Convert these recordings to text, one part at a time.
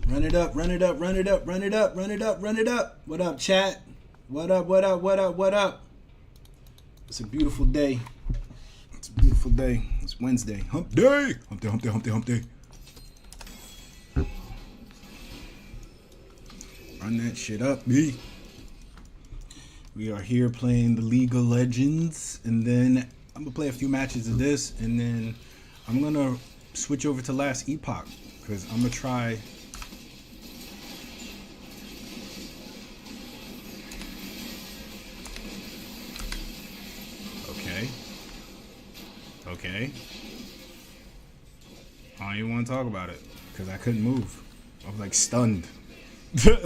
Run it up, run it up, run it up, run it up, run it up, run it up. What up, chat? What up, what up, what up, what up? It's a beautiful day. It's a beautiful day. It's Wednesday. Hump day. Hump day, hump day, hump day, hump day. Run that shit up, B. We are here playing the League of Legends. And then I'm going to play a few matches of this. And then I'm going to switch over to Last Epoch. Because I'm going to try... Okay. I don't even want to talk about it because I couldn't move. I was like stunned.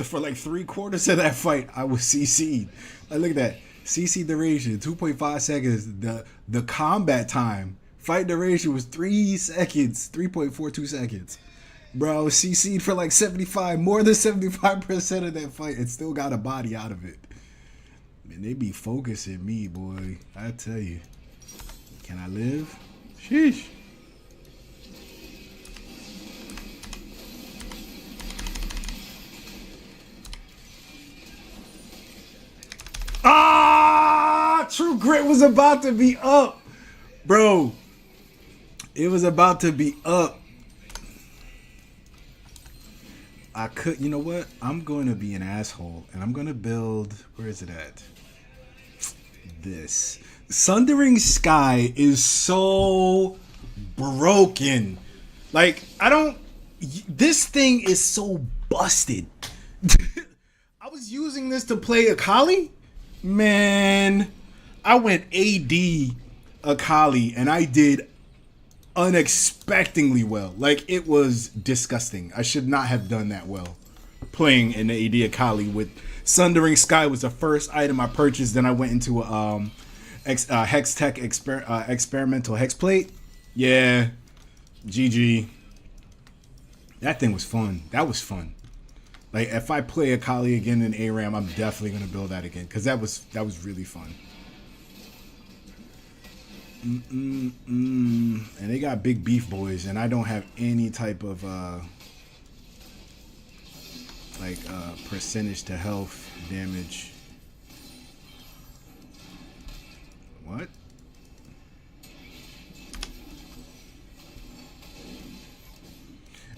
For like 3/4 of that fight, I was CC'd. Like, look at that. CC duration, 2.5 seconds. The combat time, fight duration was 3 seconds, 3.42 seconds. Bro, I was CC'd for like 75, more than 75% of that fight and still got a body out of it. Man, they be focusing me, boy. I tell you. Can I live? Sheesh. Ah! True Grit was about to be up. Bro. It was about to be up. I could, you know what? I'm going to be an asshole and I'm going to build, where is it at? This. Sundering Sky is so broken. Like, this thing is so busted. I was using this to play Akali. Man, I went AD Akali and I did unexpectedly well. Like, it was disgusting. I should not have done that well playing an AD Akali with Sundering Sky was the first item I purchased. Then I went into Hex Tech experimental hex plate. Yeah, GG. That thing was fun. That was fun. Like, if I play Akali again in ARAM, I'm definitely gonna build that again because that was really fun. And they got big beef boys, and I don't have any type of percentage to health damage. What?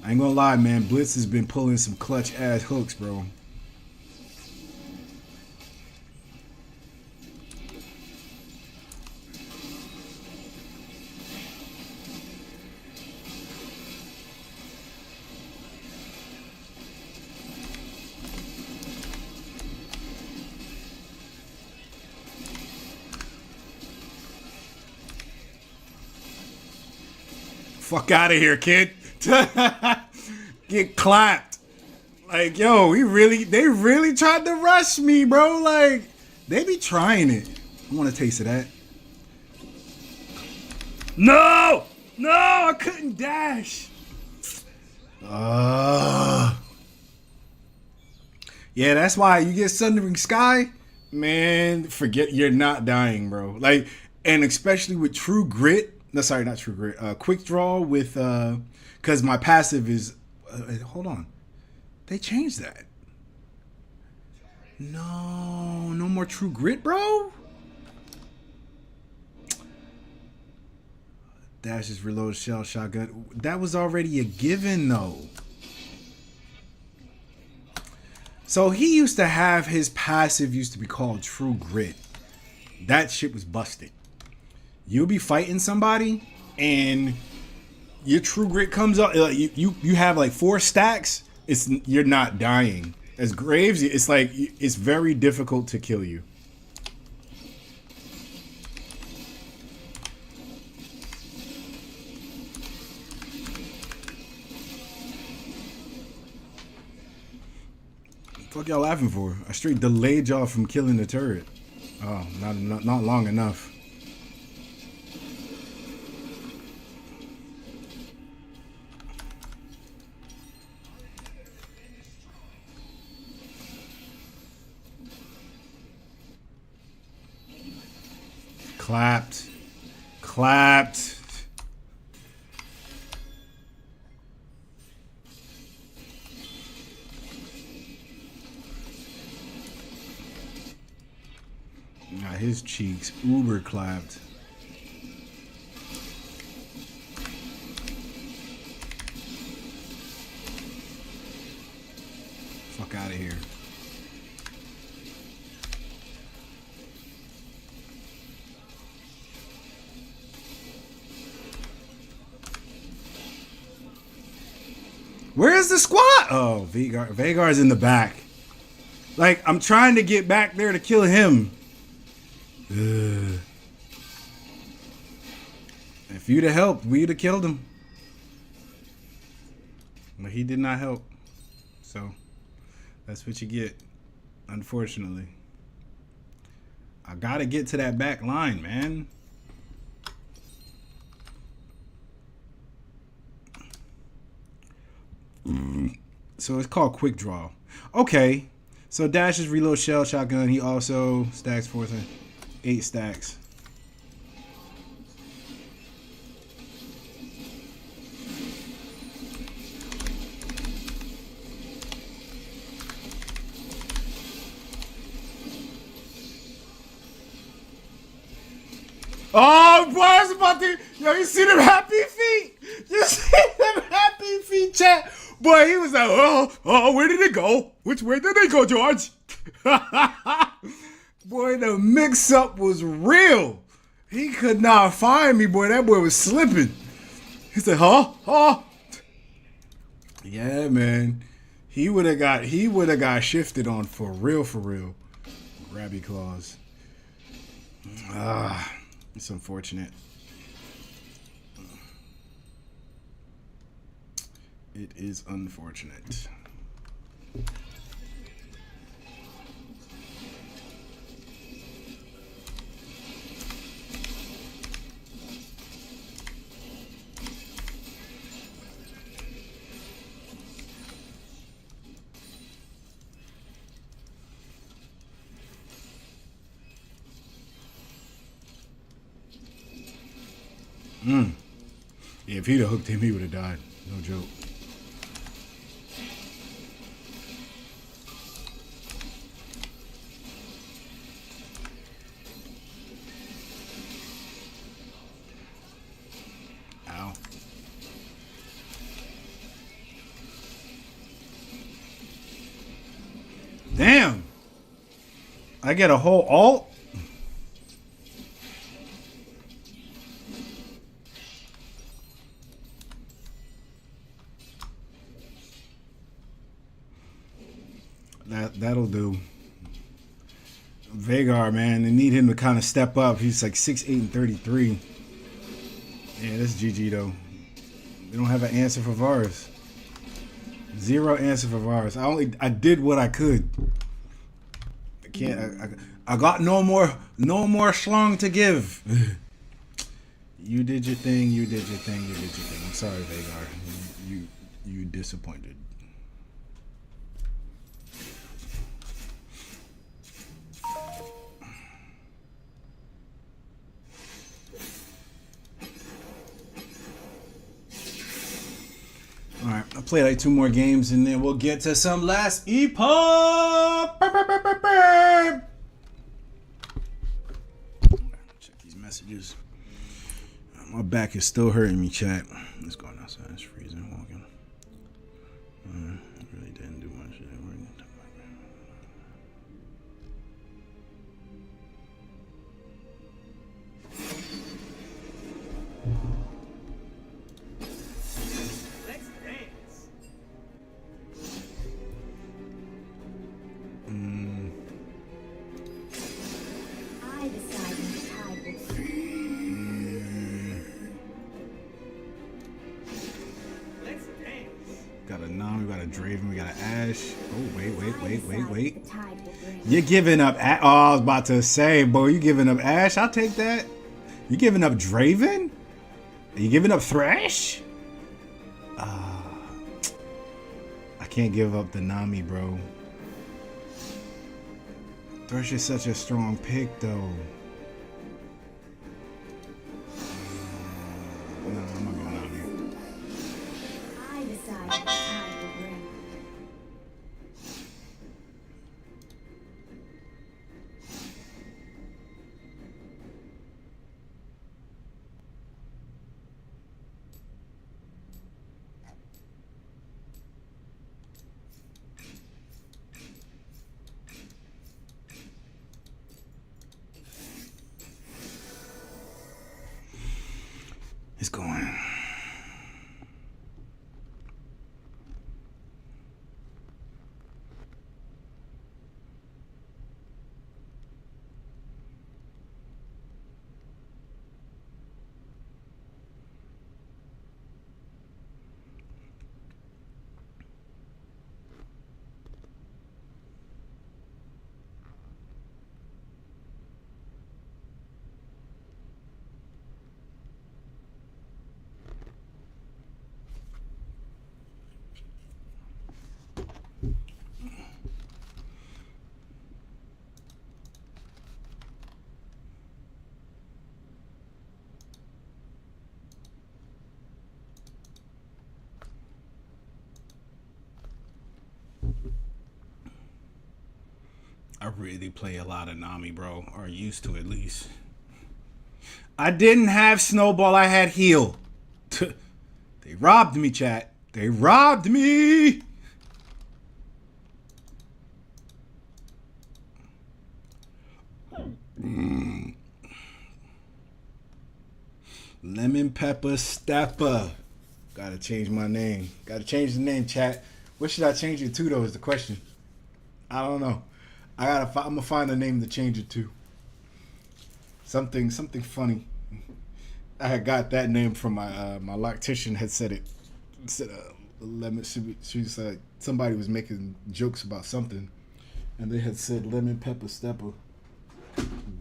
I ain't gonna lie, man. Blitz has been pulling some clutch ass hooks, bro. Fuck out of here, kid. Get clapped. Like, yo, they really tried to rush me, bro. Like, they be trying it. I want a taste of that. No, I couldn't dash. Yeah, that's why you get Sundering Sky, man. Forget, you're not dying, bro. Like, and especially with True Grit. No, sorry, not True Grit. Quick Draw with because my passive is. Hold on, they changed that. No more True Grit, bro. Dash is reload shell shotgun. That was already a given though. So he used to have his passive used to be called True Grit. That shit was busted. You'll be fighting somebody and your True Grit comes up. You have like 4 stacks. You're not dying. As Graves, it's like it's very difficult to kill you. Fuck y'all laughing for? I straight delayed y'all from killing the turret. Oh, not long enough. Clapped. his cheeks uber clapped. Fuck out of here. Where is the squad? Oh, Vhagar's in the back. Like, I'm trying to get back there to kill him. Ugh. If you'd have helped, we'd have killed him. But he did not help. So, that's what you get, unfortunately. I gotta get to that back line, man. So it's called quick draw. Okay. So dashes reload shell shotgun. He also stacks 8 stacks. Oh, boy, I was about to. Yo, you see them happy feet? You see them happy feet, chat? Boy, he was like, oh, where did it go? Which way did they go, George? Boy, the mix-up was real. He could not find me, boy. That boy was slipping. He said, huh? Yeah, man. He would have got shifted on for real. Grabby claws. It's unfortunate. It is unfortunate. Yeah, if he'd have hooked him, he would have died. No joke. Ow. Damn. I get a whole alt? That'll do. Vhagar, man, they need him to kind of step up. He's like 6'8" and 33. Yeah, that's GG though. They don't have an answer for Varus. Zero answer for Varus. I did what I could. I can't. I got no more schlong to give. You did your thing. I'm sorry, Vhagar. You disappointed. All right, I'll play like 2 more games and then we'll get to some last epoch. Check these messages. My back is still hurting me, chat. Let's go outside. It's freezing. Walking. I really didn't do much. Got a Nami, we got a Draven, we got an Ashe. Oh, wait. You're giving up. Oh, I was about to say, boy, you giving up Ashe? I'll take that. You giving up Draven? Are you giving up Thresh? I can't give up the Nami, bro. Thresh is such a strong pick, though. No, I'm not going Nami. I decide what time will bring. It's going. I really play a lot of Nami, bro, or used to at least. I didn't have Snowball, I had Heal. They robbed me, chat. They robbed me. Lemon Pepper Stepper. Gotta change my name. Gotta change the name, chat. What should I change it to, though, is the question. I don't know. I'm gonna find a name to change it to. Something funny. I had got that name from my loctician. Had said it. Said lemon. She said somebody was making jokes about something, and they had said Lemon Pepper Stepper.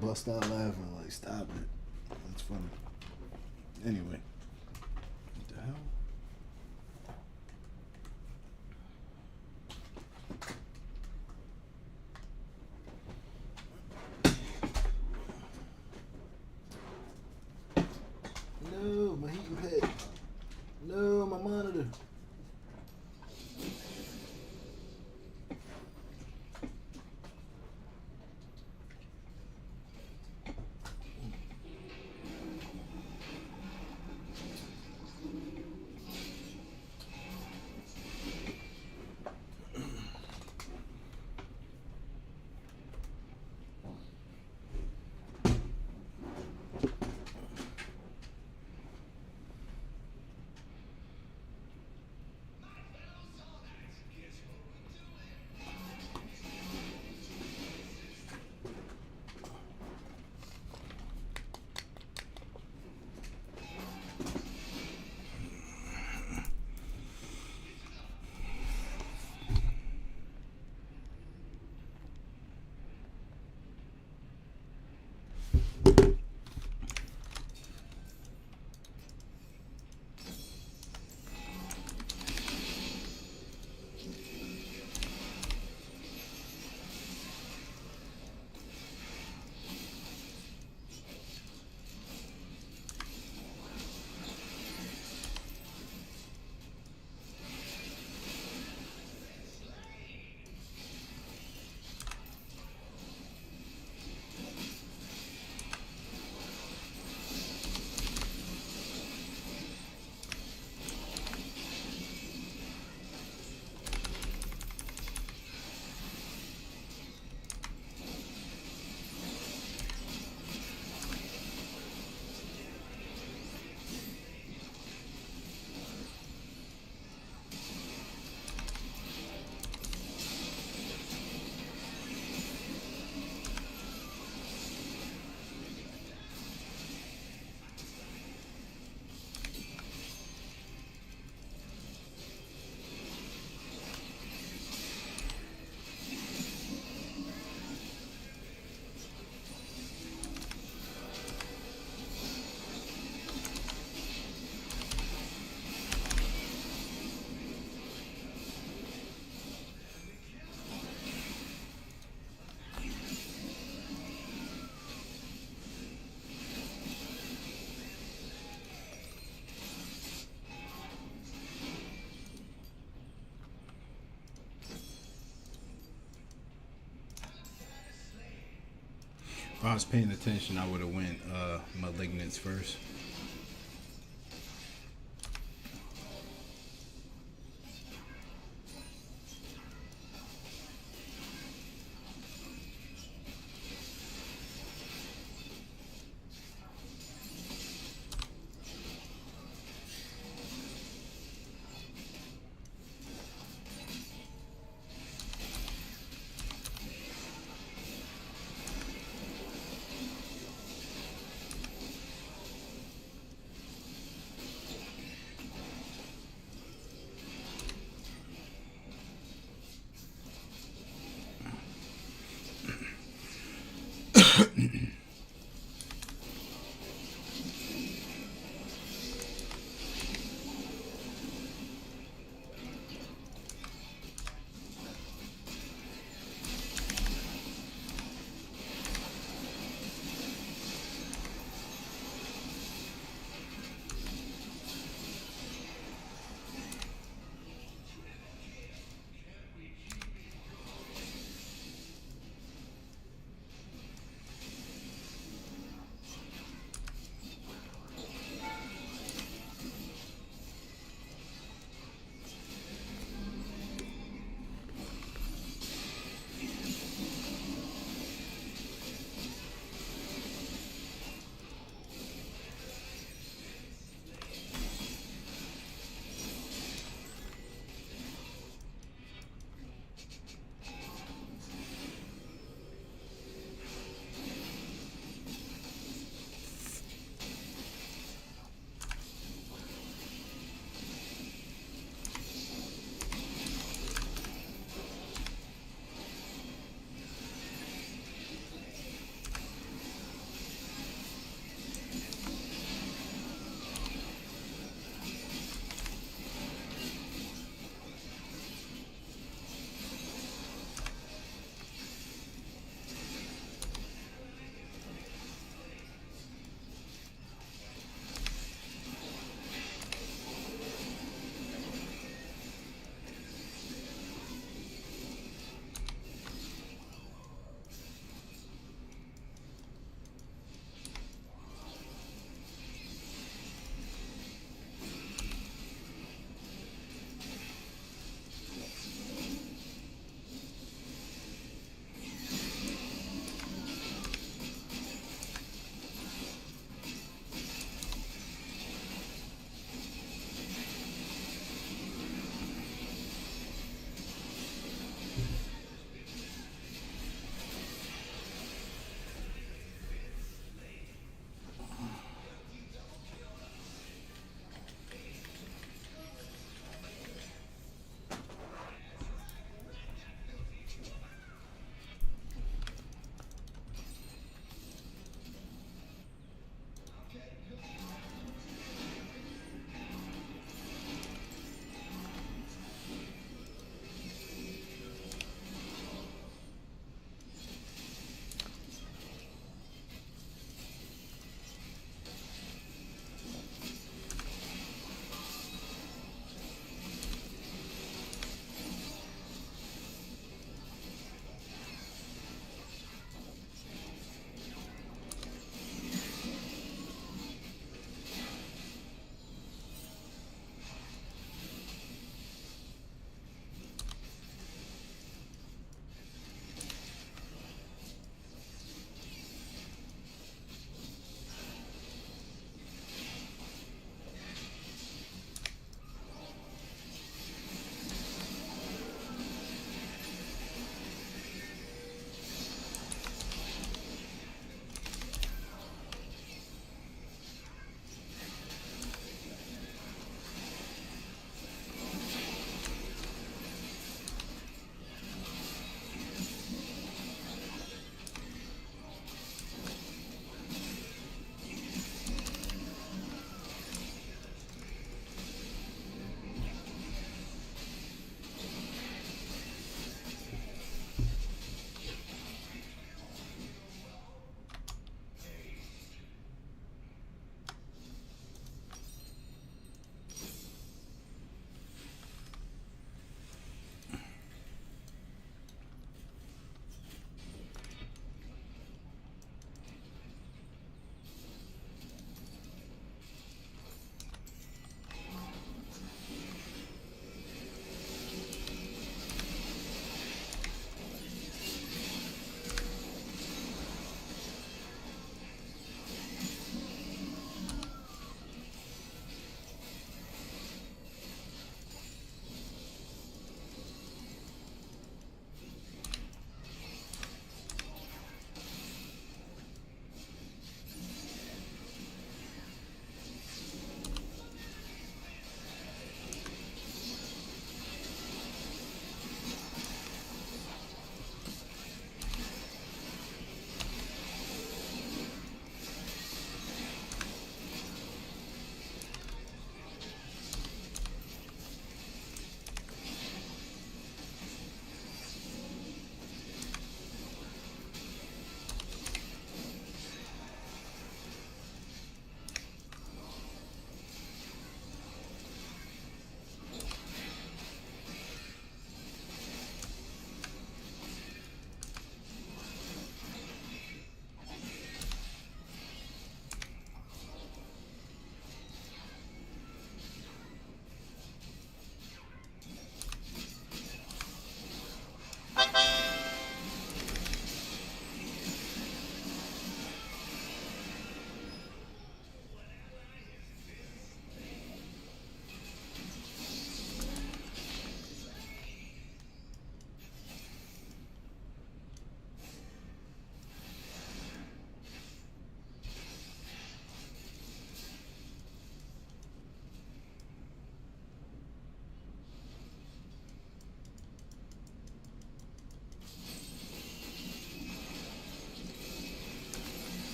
Bust out laughing like, stop it. That's funny. Anyway, what the hell? No, my heating pad. No, my monitor. If I was paying attention, I would have went Malignance first.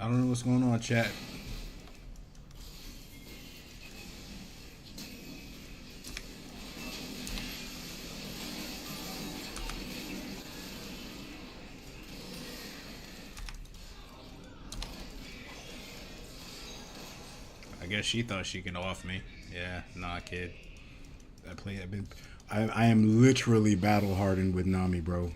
I don't know what's going on, chat. I guess she thought she could off me. Yeah, nah, kid. I am literally battle hardened with Nami, bro.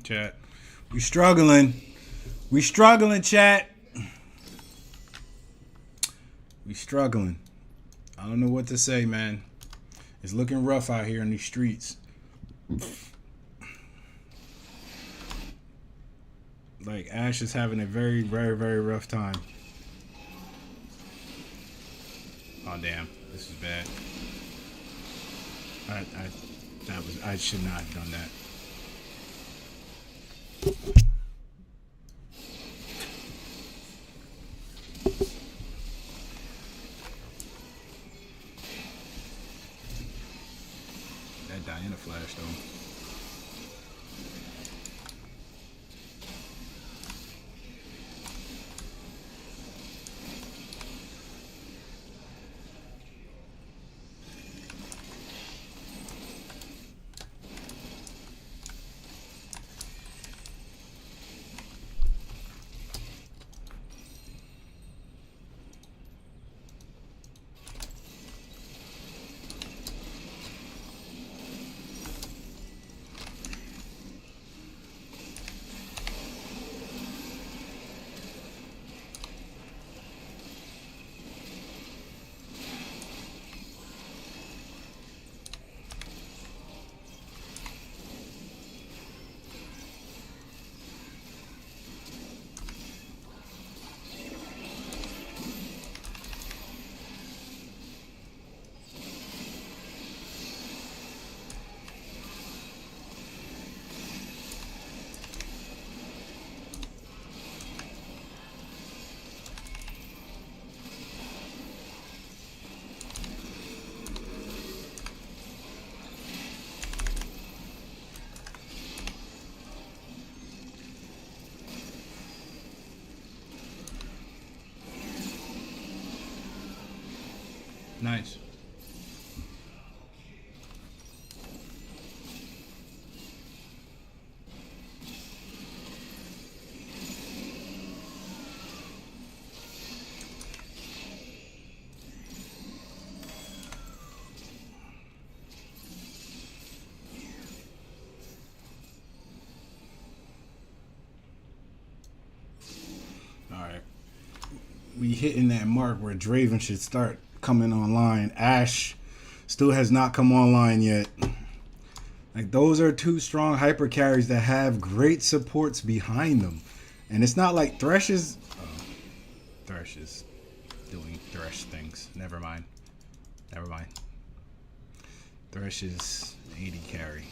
Chat. We struggling. We struggling, chat. We struggling. I don't know what to say, man. It's looking rough out here in these streets. Like, Ash is having a very, very, very rough time. Oh damn, this is bad. I should not have done that. That Diana flash though. Nice. All right. We hitting that mark where Draven should start coming online. Ashe still has not come online yet. Like, those are two strong hyper carries that have great supports behind them. And it's not like Thresh is doing Thresh things. Never mind. Thresh is 80 carry.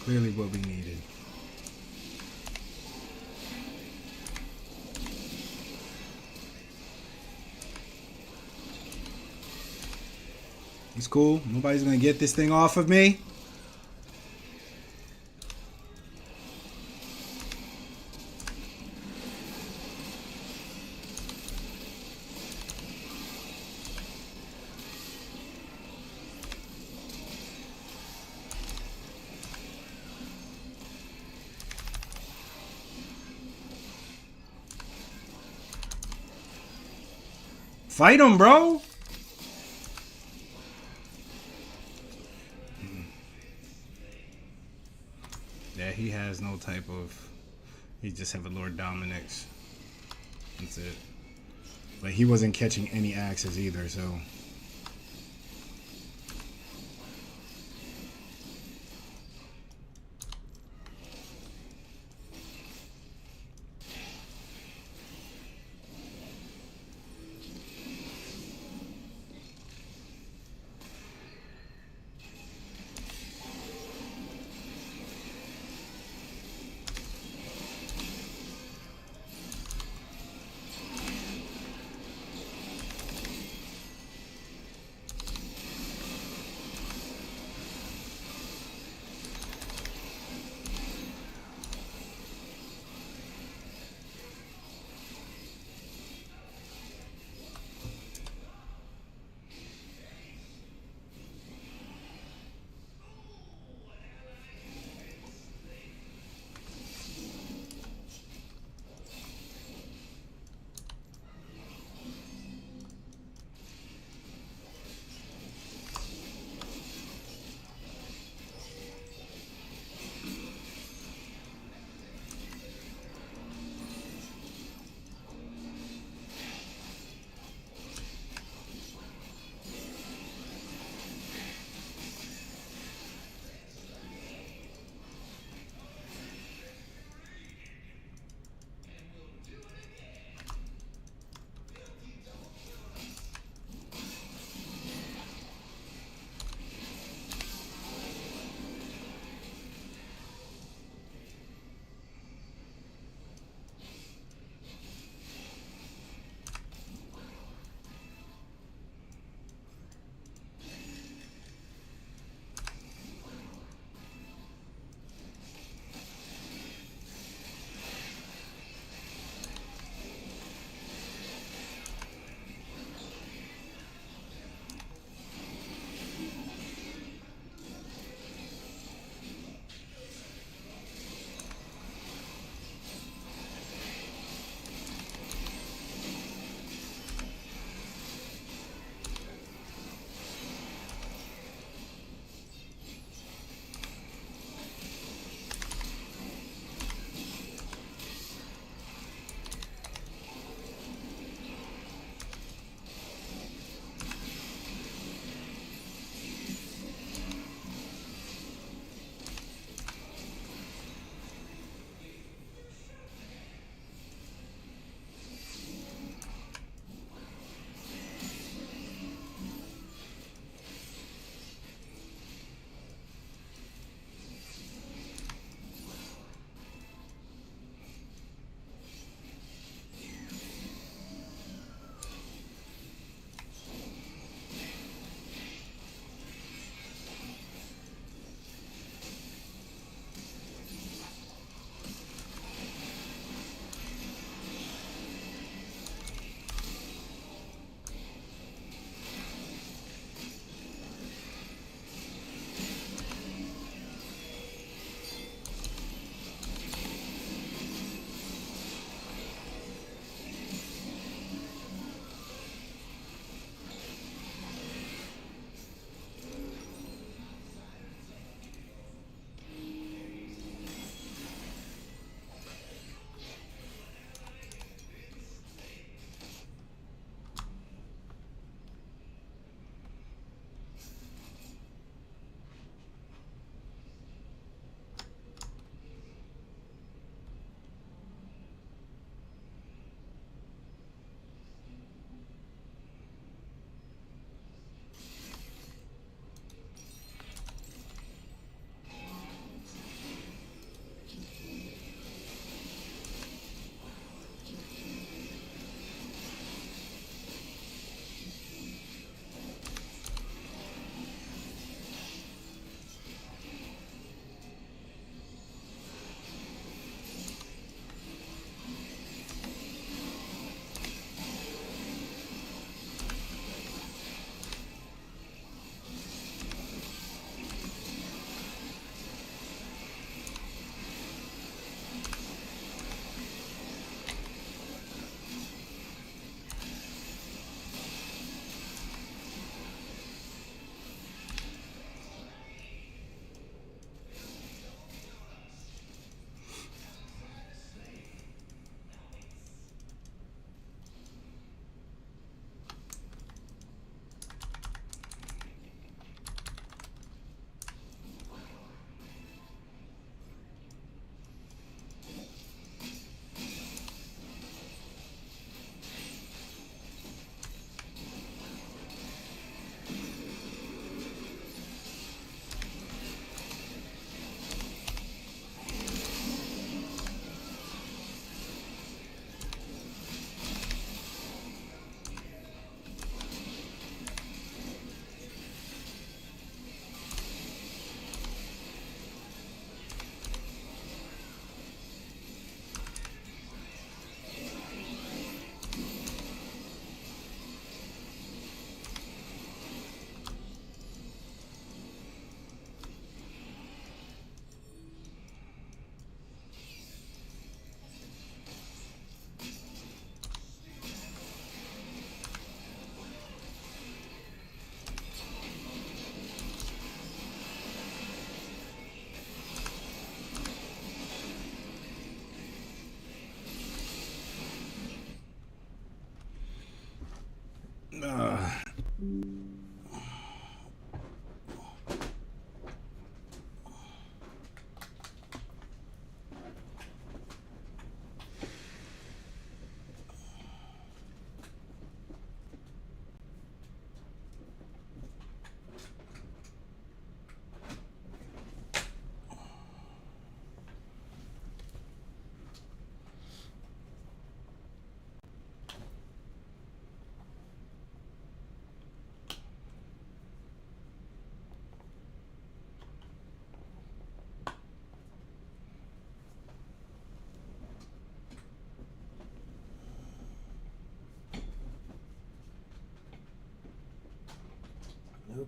Clearly what we needed. It's cool. Nobody's gonna get this thing off of me. Fight him, bro. Yeah, he has no type of... He just have a Lord Dominix. That's it. But he wasn't catching any axes either, so...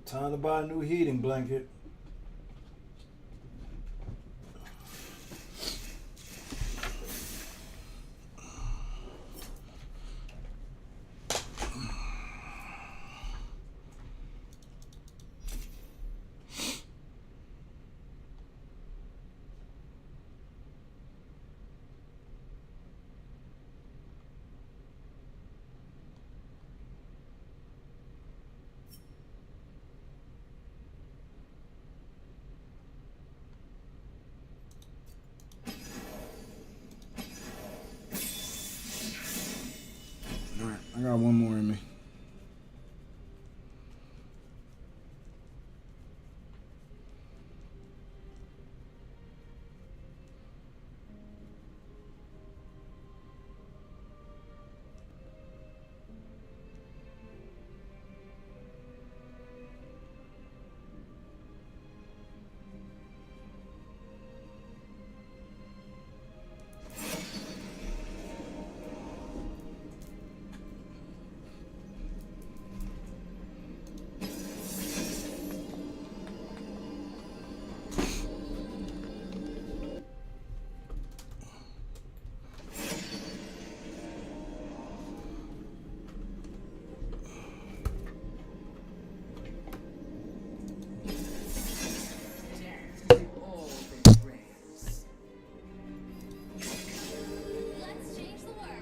Time to buy a new heating blanket. All right, I got one more in me. Let's change the world.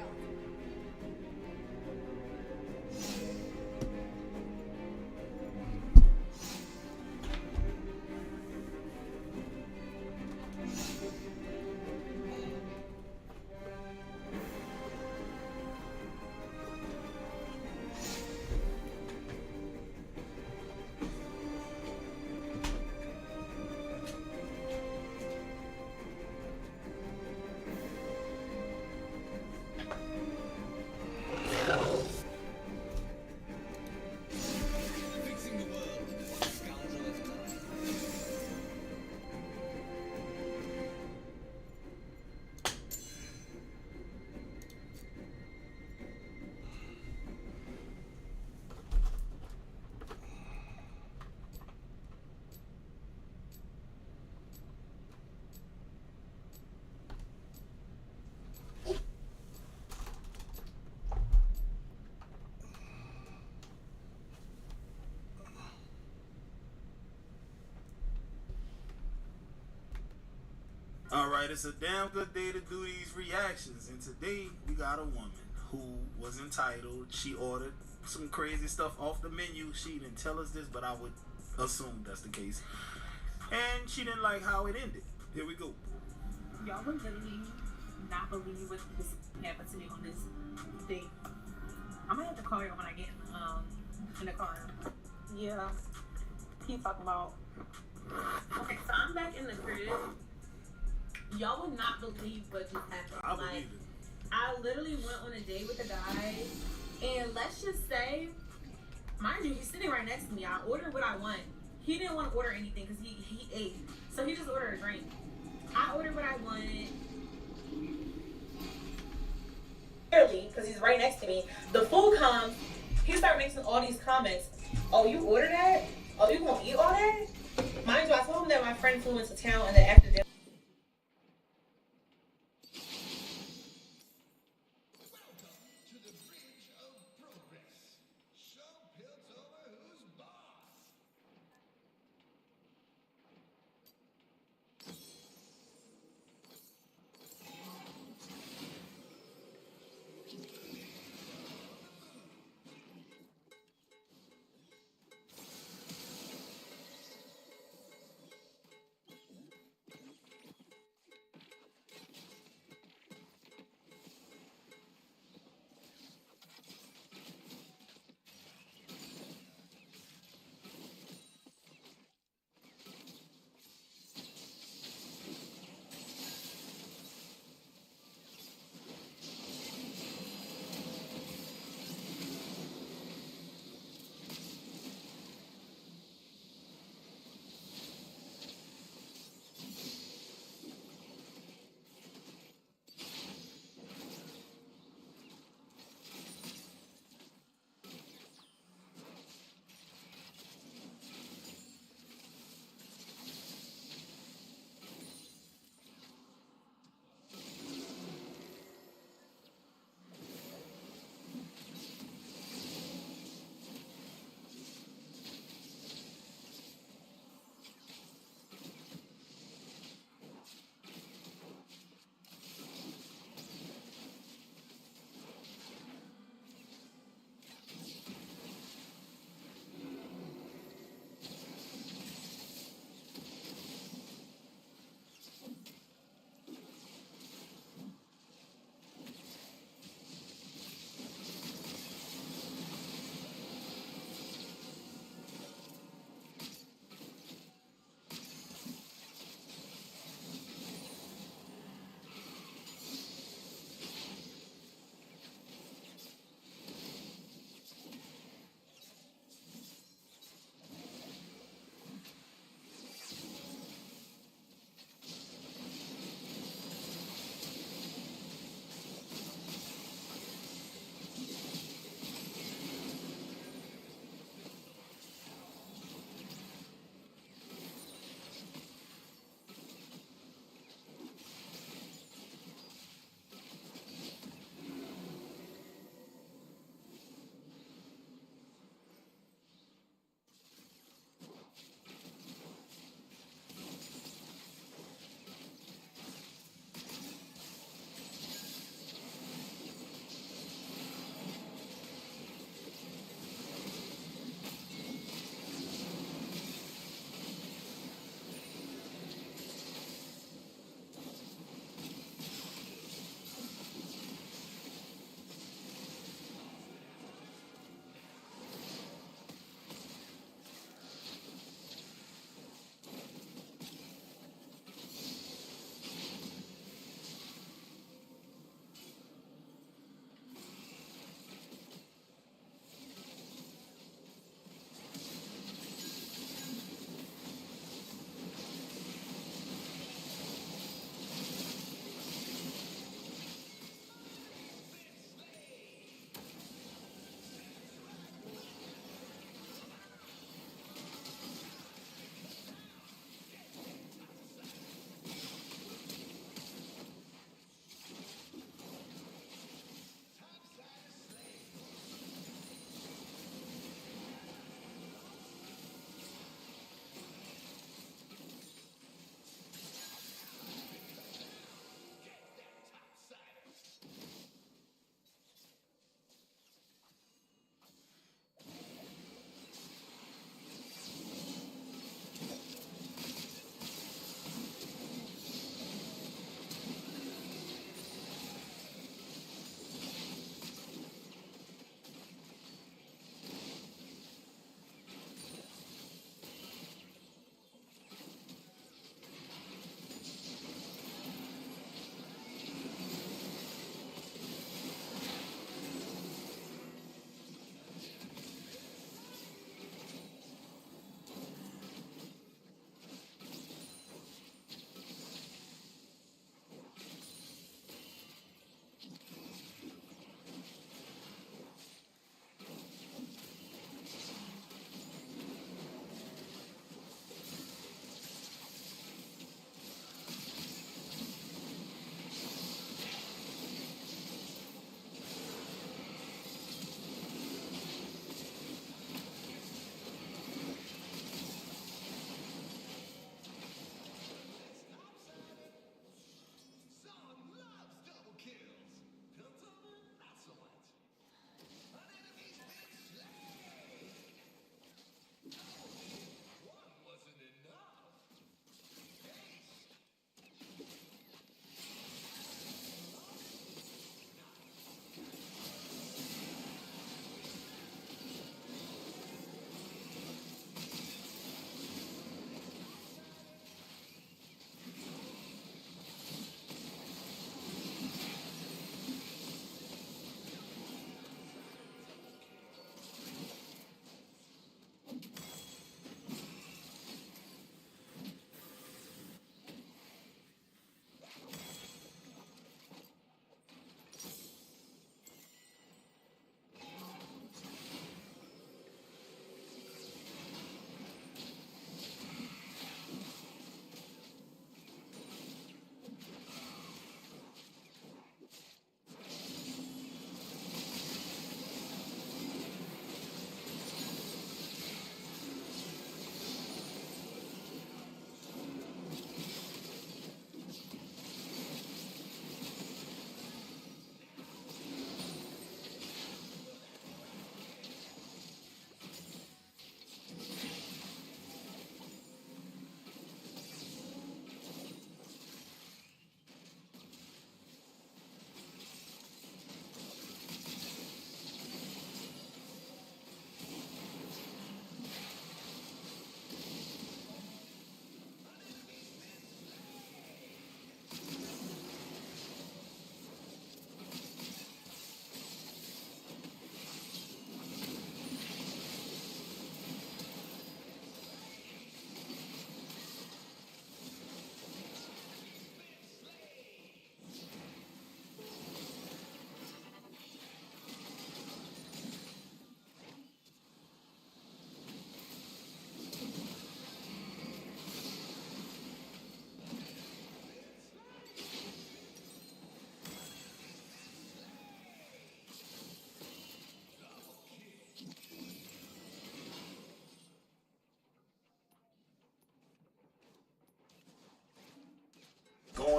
Alright, it's a damn good day to do these reactions, and today we got a woman who was entitled. She ordered some crazy stuff off the menu. She didn't tell us this, but I would assume that's the case. And she didn't like how it ended. Here we go. Y'all would literally not believe what this happened to me on this date. I'm gonna have to call her when I get in the car. Yeah. He's talking about. Okay, so I'm back in the crib. Y'all would not believe what just happened. I believe it. I literally went on a date with a guy, and let's just say, mind you, he's sitting right next to me. I ordered what I want. He didn't want to order anything because he ate, so he just ordered a drink. I ordered what I wanted. Clearly, because he's right next to me. The food comes. He started making all these comments. Oh, you ordered that? Oh, you gonna eat all that? Mind you, I told him that my friend flew into town and that after dinner.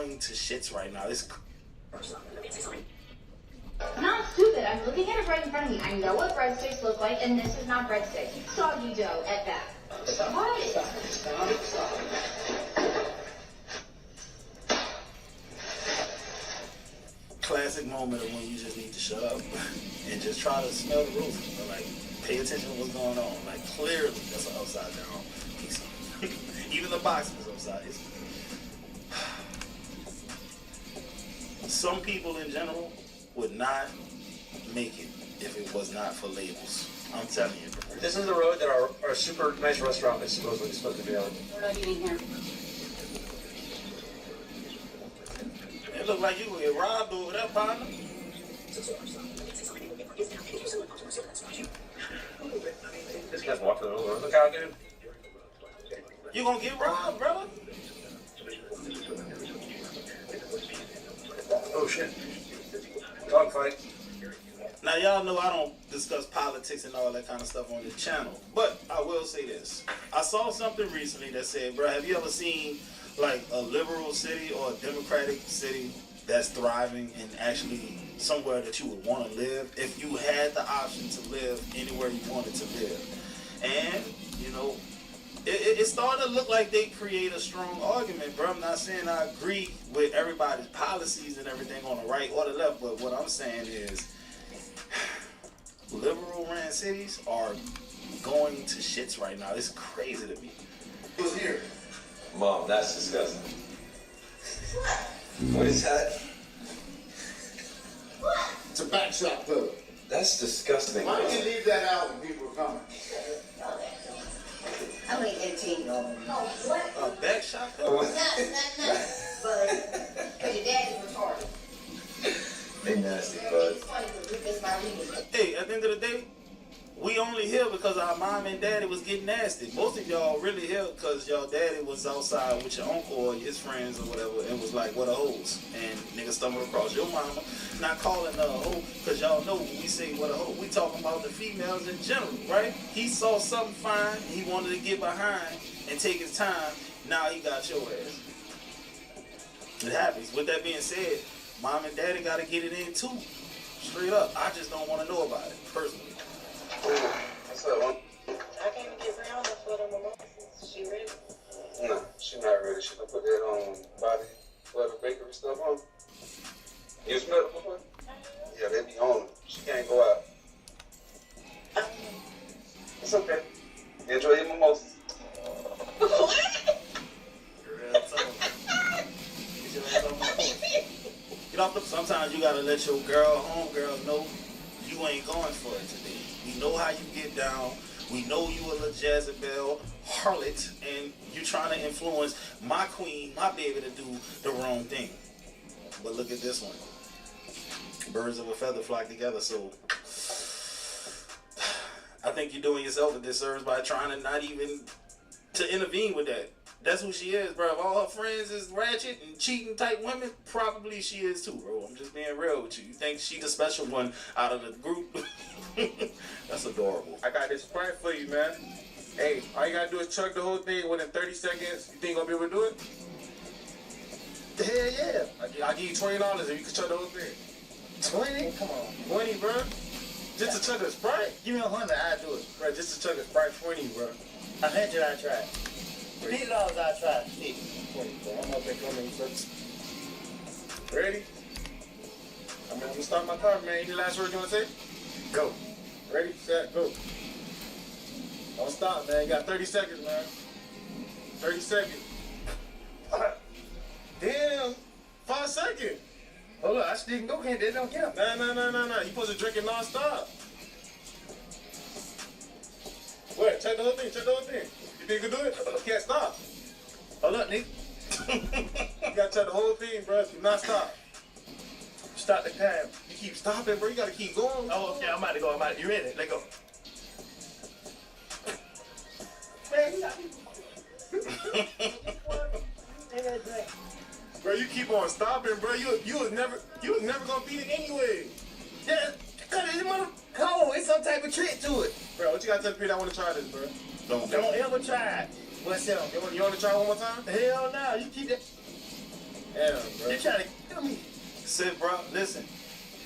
going to shits right now. It's I'm not stupid. I'm looking at it right in front of me. I know what breadsticks look like, and this is not breadsticks. Soggy dough at that. What? classic moment of when you just need to shut up and just try to smell the roof. Or like, pay attention to what's going on. Like, clearly, that's an upside down piece. Even the box is upside. Some people in general would not make it if it was not for labels. I'm telling you, bro. This is the road that our super nice restaurant is supposed to be on. We're not eating here. It looked like you would get robbed over there, partner. This guy's walking over. Look how good. You gonna get robbed, brother? Oh shit. Dogfight. Now, y'all know I don't discuss politics and all that kind of stuff on this channel, but I will say this. I saw something recently that said, bro, have you ever seen like a liberal city or a democratic city that's thriving and actually somewhere that you would want to live if you had the option to live anywhere you wanted to live? And, you know, it started to look like they create a strong argument, bro. I'm not saying I agree with everybody's policies and everything on the right or the left, but what I'm saying is liberal ran cities are going to shits right now. It's crazy to me. Who's here? Mom, that's disgusting. What is that? It's a back shot pub. That's disgusting. Why don't you leave that out when people are coming? I'm only 18. Oh, what? A back shot? No. But, because your dad is retarded. They nasty, bud. It's funny because we just my reading. Hey, at the end of the day, we only here because our mom and daddy was getting nasty. Most of y'all really here because y'all daddy was outside with your uncle or his friends or whatever and was like, what a hoes. And nigga stumbled across your mama. Not calling her a hoe because y'all know when we say what a hoe, we talking about the females in general, right? He saw something fine, he wanted to get behind and take his time. Now he got your ass. It happens. With that being said, mom and daddy got to get it in too. Straight up. I just don't want to know about it, personally. What's up, Mom? I can't even get Brianna for the mimosas. She ready? No, she not ready. She gonna put that body butter bakery stuff on. You smell it before? Yeah, they be on. She can't go out. It's okay. Enjoy your mimosas. Get off the. Sometimes you gotta let your homegirl know you ain't going for it today. We know how you get down. We know you a Jezebel harlot, and you trying to influence my queen, my baby, to do the wrong thing. But look at this one. Birds of a feather flock together. So I think you're doing yourself a disservice by trying to not even to intervene with that. That's who she is, bro. If all her friends is ratchet and cheating type women, probably she is too, bro. I'm just being real with you. You think she the special one out of the group? That's adorable. I got this Sprite for you, man. Hey, all you gotta do is chug the whole thing within 30 seconds. You think you're gonna be able to do it? Hell yeah. I'll give you $20 if you can chug the whole thing. 20? Come on. 20, bro. Just to chug a Sprite? Give me 100, I'll do it. Bro, just to chug a Sprite, 20, bro. 100 I tried. $50 I tried. 20, bro. I'm up and coming first. Ready? I'm gonna start my car, man. Any last words you wanna say? Go. Ready, set, go. Don't stop, man. You got 30 seconds, man. 30 seconds. Damn. 5 seconds. Hold up, I still can go, can't they don't count. No. You supposed to drink it non-stop. Wait, check the whole thing, You think you can do it? You can't stop. Hold up, nigga. You gotta check the whole thing, bro. Do not stop. Stop the time. You keep stopping, bro. You gotta keep going. Oh, okay, I'm about to go. You ready? Let go. Man, bro, you keep on stopping, bro. You was never gonna beat it anyway. Yeah, cause it's cold. It's some type of trick to it. Bro, what you gotta tell the people that wanna try this, bro? Don't ever try it. What's up? You wanna try one more time? Hell no, you keep that. Damn, bro. You trying to kill me? Said, bro, listen.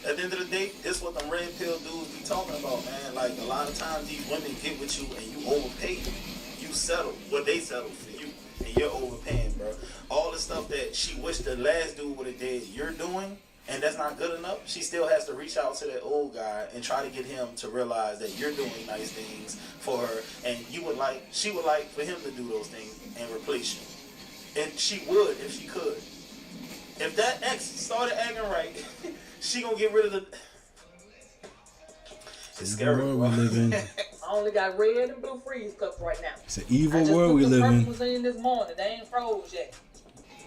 At the end of the day, this what them red pill dudes be talking about, man. Like, a lot of times these women get with you and you overpay. You settle. Well, they settle for you. And you're overpaying, bro. All the stuff that she wished the last dude would have did, you're doing, and that's not good enough. She still has to reach out to that old guy and try to get him to realize that you're doing nice things for her. And she would like for him to do those things and replace you. And she would if she could. If that ex started acting right, she gonna get rid of the. It's scary. World we live in. I only got red and blue freeze cups right now. It's an evil I just world we put the live in. purple in this morning. They ain't froze yet.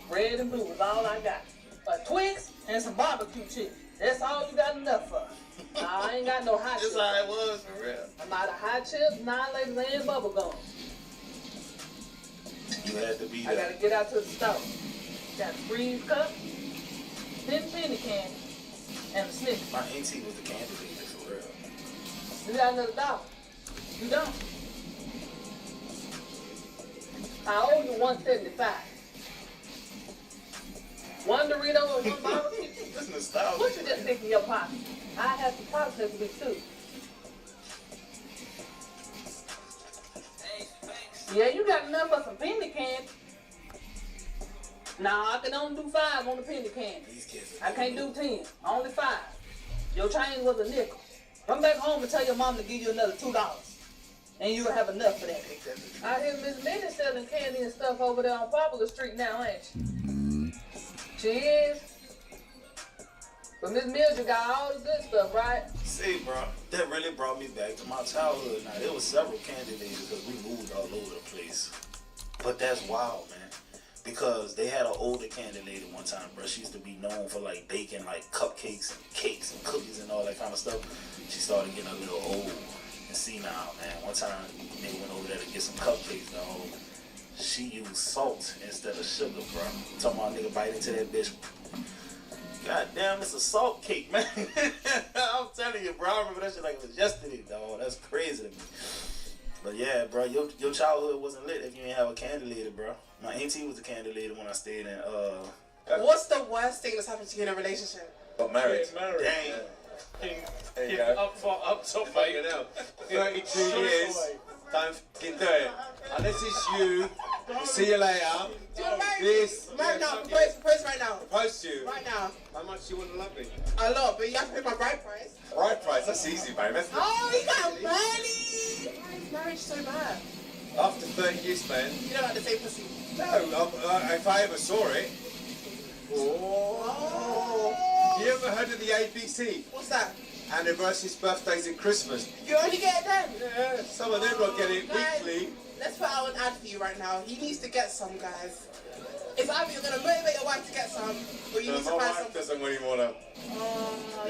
Red and blue is all I got. A Twix and some barbecue chicken. That's all you got enough for. Nah, I ain't got no hot chips. That's how it was for real. I'm out of hot chips, 9-laters, and bubble gum. You had to be I there. gotta get out to the store. Got a freeze cup, 10 penny candy, and a Snickers. My auntie was the candy leader for real. You got another $1. You don't. I owe you $1.75. One Dorito and one barbecue. This nostalgia. What you just stick in your pocket? I have some pockets with too. Yeah, you got enough for some penny candy. Nah, I can only do 5 on the penny candy. These kids. I can't do 10. Only 5. Your change was a nickel. Come back home and tell your mom to give you another $2. And you'll have enough for that. I hear Miss Minnie selling candy and stuff over there on Popular Street now, ain't she? She is. But Miss Mills, you got all the good stuff, right? See, bro, that really brought me back to my childhood. Now, there was several candidates because we moved all over the place. But that's wild, man. Because they had an older candidate at one time, bro. She used to be known for, like, baking, like, cupcakes and cakes and cookies and all that kind of stuff. She started getting a little old and senile, man. One time, they went over there to get some cupcakes, dog. She used salt instead of sugar, bro. I'm talking about a nigga bite into that bitch. God damn, it's a salt cake, man. I'm telling you, bro. I remember that shit like it was yesterday, dog. That's crazy to me. But yeah, bro, your childhood wasn't lit if you didn't have a candy lady, bro. My auntie was a candy lady when I stayed in, What's the worst thing that's happened to you in a relationship? Got married. Dang. There you go. Up top, mate. 32 years. Don't fucking do it. Unless it's you. See you later. Do you want to marry me? This. Marry now. Propose right now. Propose to you. Right now. How much do you want to love me? A lot, but you have to pay my bride price. Right price. That's easy, babe. That's Oh, you got money! Why is marriage so bad? after 30 years, man. You don't like the same pussy. No, if I ever saw it. Oh. You ever heard of the ABC? What's that? Anniversaries, birthdays, and Christmas. You only get it then? Yeah, some of them don't get it Guys, weekly. Let's put out an ad for you right now. He needs to get some, guys. It's either you're going to motivate your wife to get some, or you No, need my to buy wife some. doesn't really want to. You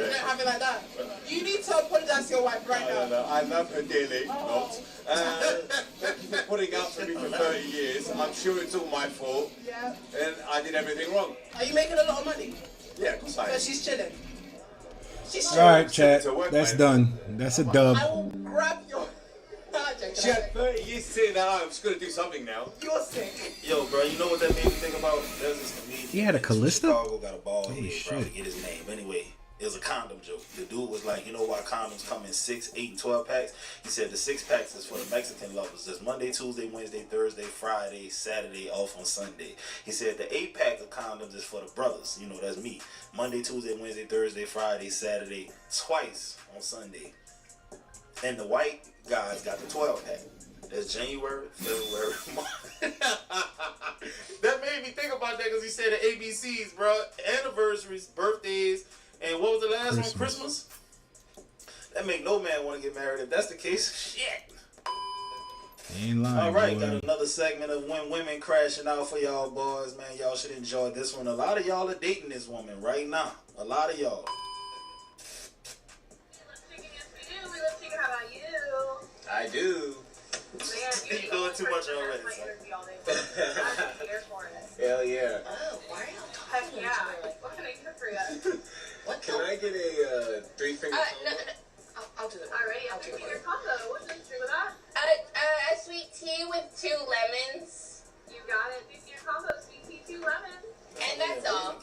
don't have it like that. You need to apologize to your wife right now. No, I love her dearly. Not. Thank you for putting up for me for 30 years. I'm sure it's all my fault. Yeah. And I did everything wrong. Are you making a lot of money? Yeah, of course I So am. she's chilling. She's All chilling. right, chat. That's done. That's a dub. I will grab your... She had 30 years sitting at home. She's got to do something now. You're sick. Yo, bro, you know what that made me think about? There's this comedian. He had a in Callista? Chicago got a bald Holy head, bro. I shit. forget his name. Anyway, it was a condom joke. The dude was like, you know why condoms come in 6, 8, and 12 packs? He said the 6 packs is for the Mexican lovers. There's Monday, Tuesday, Wednesday, Thursday, Friday, Saturday, off on Sunday. He said the 8 pack of condoms is for the brothers. You know, that's me. Monday, Tuesday, Wednesday, Thursday, Friday, Saturday, twice on Sunday. And the white guys got the 12 pack. That's January, February, March. That made me think about that because he said the ABCs, bro. Anniversaries, birthdays, and what was the last one? Christmas. That make no man want to get married. If that's the case, shit. Ain't lying. All right, boy. got another segment of when women crashing out for y'all boys, man. Y'all should enjoy this one. A lot of y'all are dating this woman right now. A lot of y'all. How about you? I do. You doing too much already. Hell yeah. Oh, wow. Heck yeah. What can I do for you? Can I get a 3-finger combo? I'll do it. Alrighty, I'll do your combo. What's the history with that? A sweet tea with 2 lemons. You got it. Do your combo. Sweet tea, 2 lemons. And that's all.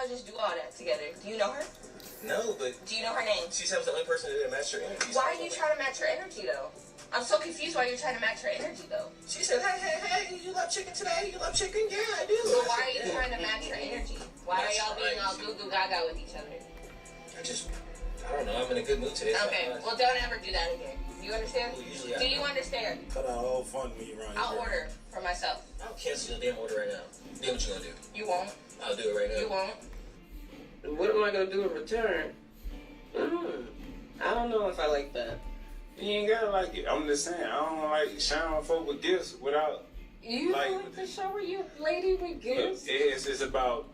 y'all just do all that together? Do you know her? No, but Do you know her name? she said I was the only person that didn't match her energy. Why are you trying to match her energy, though? I'm so confused why you're trying to match her energy, though. She said, hey, you love chicken today? You love chicken? Yeah, I do. So why are you trying to match her energy? Why are y'all being all goo-goo gaga with each other? I don't know, I'm in a good mood today. Okay, well, don't ever do that again. You understand? Well, usually I Do you understand? Cut out all fun when you run. I'll order for myself. I'll cancel your damn order right now. Then what you gonna do? You won't. I'll do it right now. You won't. What am I gonna do in return? I don't know if I like that. You ain't gotta like it. I'm just saying, I don't like showering folk with gifts without. You like, don't like to shower you lady with gifts? It's about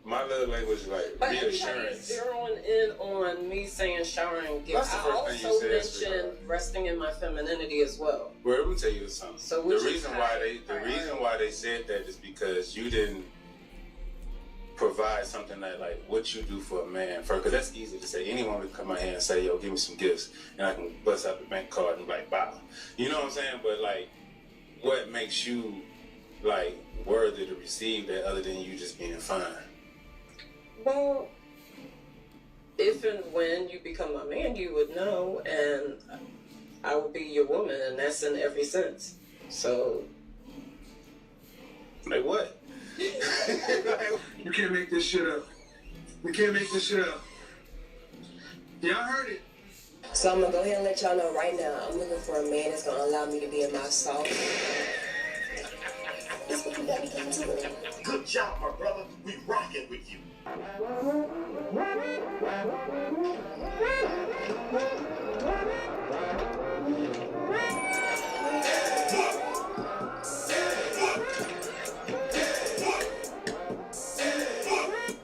my love language, like But reassurance. everybody's zeroing in on me saying showering gifts. That's the I first thing you also said, sweetheart. mentioned resting in my femininity as well. Well, let me tell you something. So the which reason why they said that is because you didn't provide something that like what you do for a man first, because that's easy to say. Anyone would come out here and say, yo, give me some gifts, and I can bust out the bank card and be like, bow. You know what I'm saying? But like, what makes you like worthy to receive that other than you just being fine? Well, if and when you become my man, you would know, and I would be your woman, and that's in every sense. So, like what? You can't make this shit up. We can't make this shit up. Y'all heard it. So I'm gonna go ahead and let y'all know right now, I'm looking for a man that's gonna allow me to be in my soul. That's what you got me coming to. Good job, my brother. We rocking with you.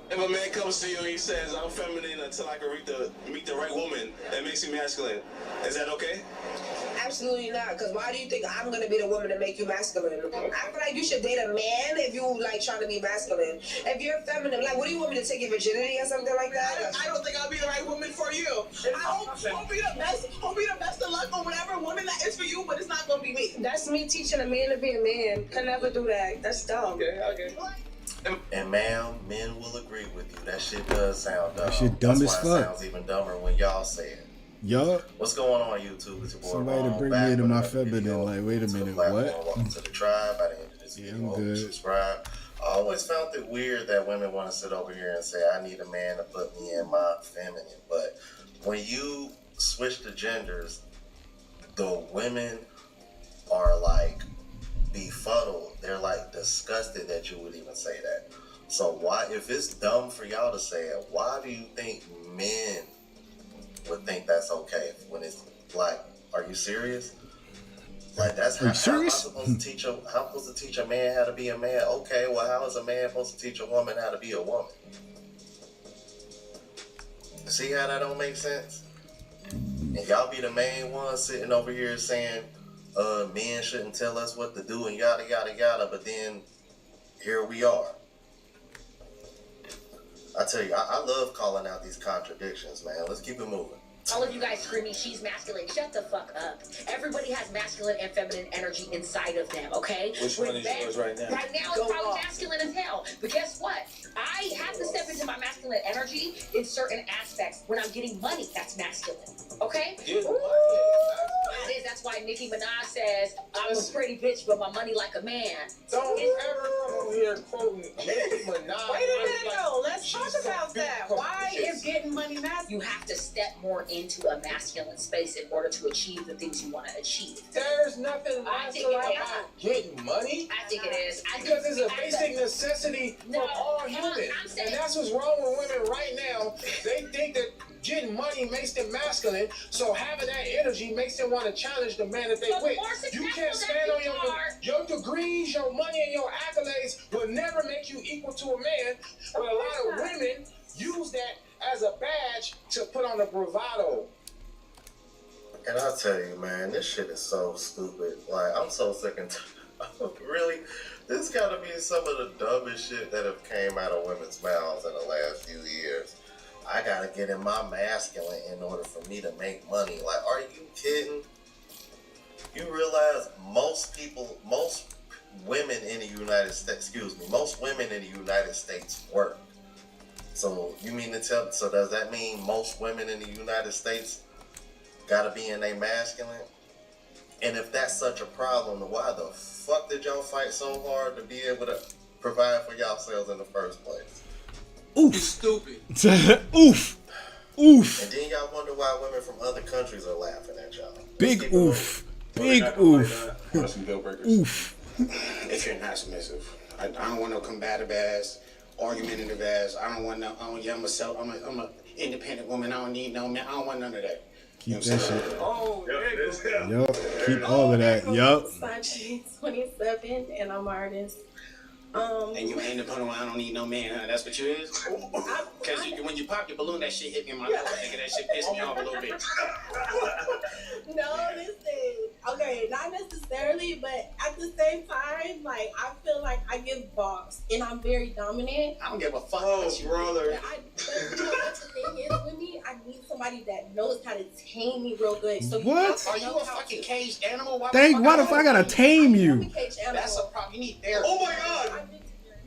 If a man comes to you and he says, I'm feminine until I can meet the right woman that makes you masculine, is that okay? Absolutely not, because why do you think I'm gonna be the woman to make you masculine? I feel like you should date a man if you like trying to be masculine. If you're feminine, like what do you want me to take your virginity or something like that? I don't think I'll be the right woman for you. I hope be the best. Hope be the best of luck on whatever woman that is for you, but it's not gonna be me. That's me teaching a man to be a man. Can never do that. That's dumb. Okay. And ma'am, men will agree with you. That shit does sound dumb. That shit dumb That's as why fuck. It sounds even dumber when y'all say it. Yup. What's going on YouTube? It's your boy Somebody to Ron, bring back me into with my another feminine. video. Like, wait a To the minute, platform. what? Welcome to the tribe. By the end of this Yeah, video, I'm good. subscribe. I always found it weird that women want to sit over here and say, I need a man to put me in my feminine. But when you switch the genders, the women are like befuddled. They're like disgusted that you would even say that. So why, if it's dumb for y'all to say it, why do you think men would think that's okay when it's like, are you serious? Like that's how I'm supposed to teach a man how to be a man. Okay, well how is a man supposed to teach a woman how to be a woman? See how that don't make sense? And y'all be the main ones sitting over here saying, men shouldn't tell us what to do and yada yada yada, but then here we are. I tell you, I love calling out these contradictions, man. Let's keep it moving. All of you guys screaming, she's masculine. Shut the fuck up. Everybody has masculine and feminine energy inside of them, okay? Which one is yours right now? Right now, it's probably masculine as hell. But guess what? I have to step into my masculine energy in certain aspects. When I'm getting money, that's masculine, okay? That's why Nicki Minaj says, I'm a pretty bitch, but my money like a man. Don't ever come here quoting Nicki Minaj. Wait a minute, though. Let's talk about that. Why is getting money masculine? You have to step more into a masculine space in order to achieve the things you want to achieve. There's nothing masculine about getting money. I think it is. Because it's a basic necessity for all humans. And that's what's wrong with women right now. They think that getting money makes them masculine, so having that energy makes them want to challenge the man that they with. You can't stand on your degrees, your money, and your accolades will never make you equal to a man. But a lot of women use that as a badge to put on a bravado. And I'll tell you, man, this shit is so stupid. Like, I'm so sick and really, this gotta be some of the dumbest shit that have came out of women's mouths in the last few years. I gotta get in my masculine in order for me to make money. Like, are you kidding? You realize most women in the United States work. So you mean to tell? So does that mean most women in the United States gotta be in their masculine? And if that's such a problem, then why the fuck did y'all fight so hard to be able to provide for yourselves in the first place? Oof. You stupid. Oof. Oof. And then y'all wonder why women from other countries are laughing at y'all. Big oof. Big oof. Oof. If you're not submissive, I don't want no combative ass, argumentative ass. I don't want no. I'm a independent woman. I don't need no man. I don't want none of that. Keep that shit. Oh, yeah. Yup. Keep all of that. Yup. Sachi, 27, and I'm an artist. And you ain't independent. I don't need no man. Huh? That's what you is. Because when you pop your balloon, that shit hit me in my nose. Nigga, that shit pissed me off a little bit. No, listen. Okay, not necessarily, but at the same time, like, I feel like I give box, and I'm very dominant. I don't give a fuck what you brother. But you know what the thing is with me? I need somebody that knows how to tame me real good. So What? Are you a fucking caged animal? Why Why the fuck I gotta tame you? That's a problem. You need therapy. Oh my god.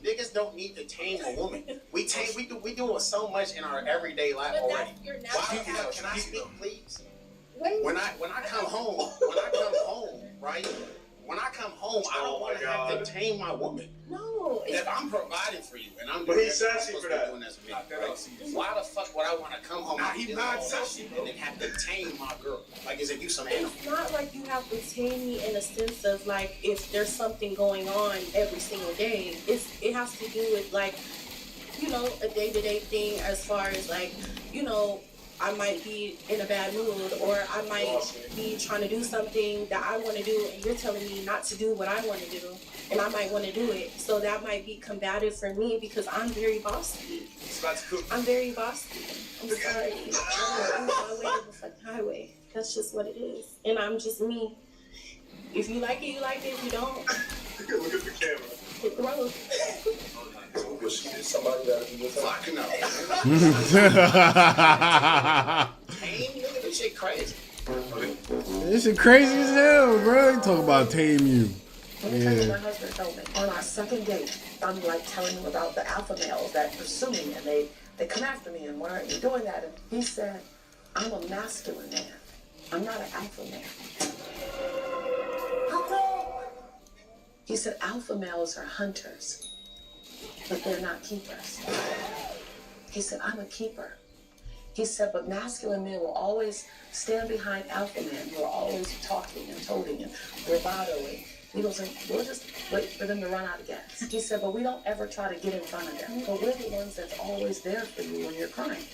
Niggas don't need to tame a woman. We doing so much in our everyday life But already. that's your Why? natural Can I speak, please? Wait. When I come home, right? When I come home, I don't want to have to tame my woman. No. If I'm providing for you and I'm But doing he's that, I'm sassy supposed for to be that. doing that for me, right? Why the fuck would I want to come home He's not sassy, and then have to tame my girl? Like, is it you some animal? It's not like you have to tame me in a sense of like if there's something going on every single day. It has to do with like, you know, a day-to-day thing as far as like, you know, I might be in a bad mood or I might be trying to do something that I want to do and you're telling me not to do what I want to do and I might want to do it. So that might be combative for me because I'm very bossy. I'm very bossy. I'm sorry. I'm my way to the fucking highway. That's just what it is. And I'm just me. If you like it, you like it. If you don't, Look at the camera. hit the road. Somebody gotta be with her. Fuck no. Tame? Look at this shit crazy. This shit crazy as hell, bro. You talk about tame you. Let me tell you, my husband told me on our second date, I'm like telling him about the alpha males that pursue me and they come after me and why aren't you doing that? And he said, I'm a masculine man. I'm not an alpha man. He said alpha males are hunters, but they're not keepers. He said, I'm a keeper. He said, but masculine men will always stand behind alpha men who are always talking and toting and bravadoing. He goes, we'll just wait for them to run out of gas. He said, but we don't ever try to get in front of them. But we're the ones that's always there for you when you're crying.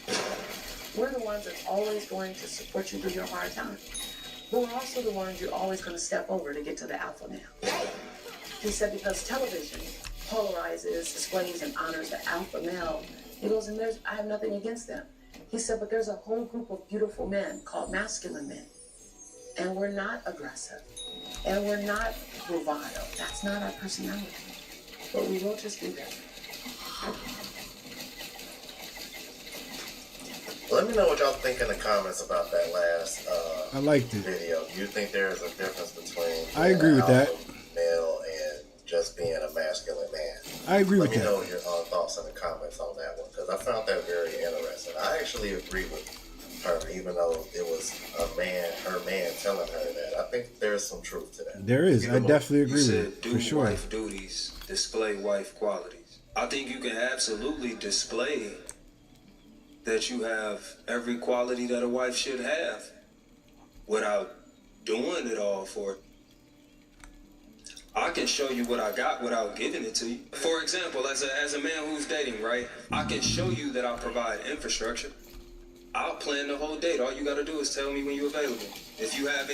We're the ones that's always going to support you through your hard time. But we're also the ones you're always going to step over to get to the alpha male. He said, because television polarizes, displays, and honors the alpha male. He goes, and I have nothing against them. He said, but there's a whole group of beautiful men called masculine men. And we're not aggressive. And we're not bravado. That's not our personality. But we will just be there. Let me know what y'all think in the comments about that last I liked it. video. Do you think there is a difference between I agree with that. male and just being a masculine man? I agree with Let me that. know your thoughts in the comments on that one because I found that very interesting. I actually agree with her, even though it was her man telling her that. I think there's some truth to that. There is. I definitely agree You with said it. do For sure. wife duties, display wife qualities. I think you can absolutely display that you have every quality that a wife should have without doing it all for it. I can show you what I got without giving it to you. For example, as a man who's dating, right? I can show you that I provide infrastructure. I'll plan the whole date. All you got to do is tell me when you're available. If you have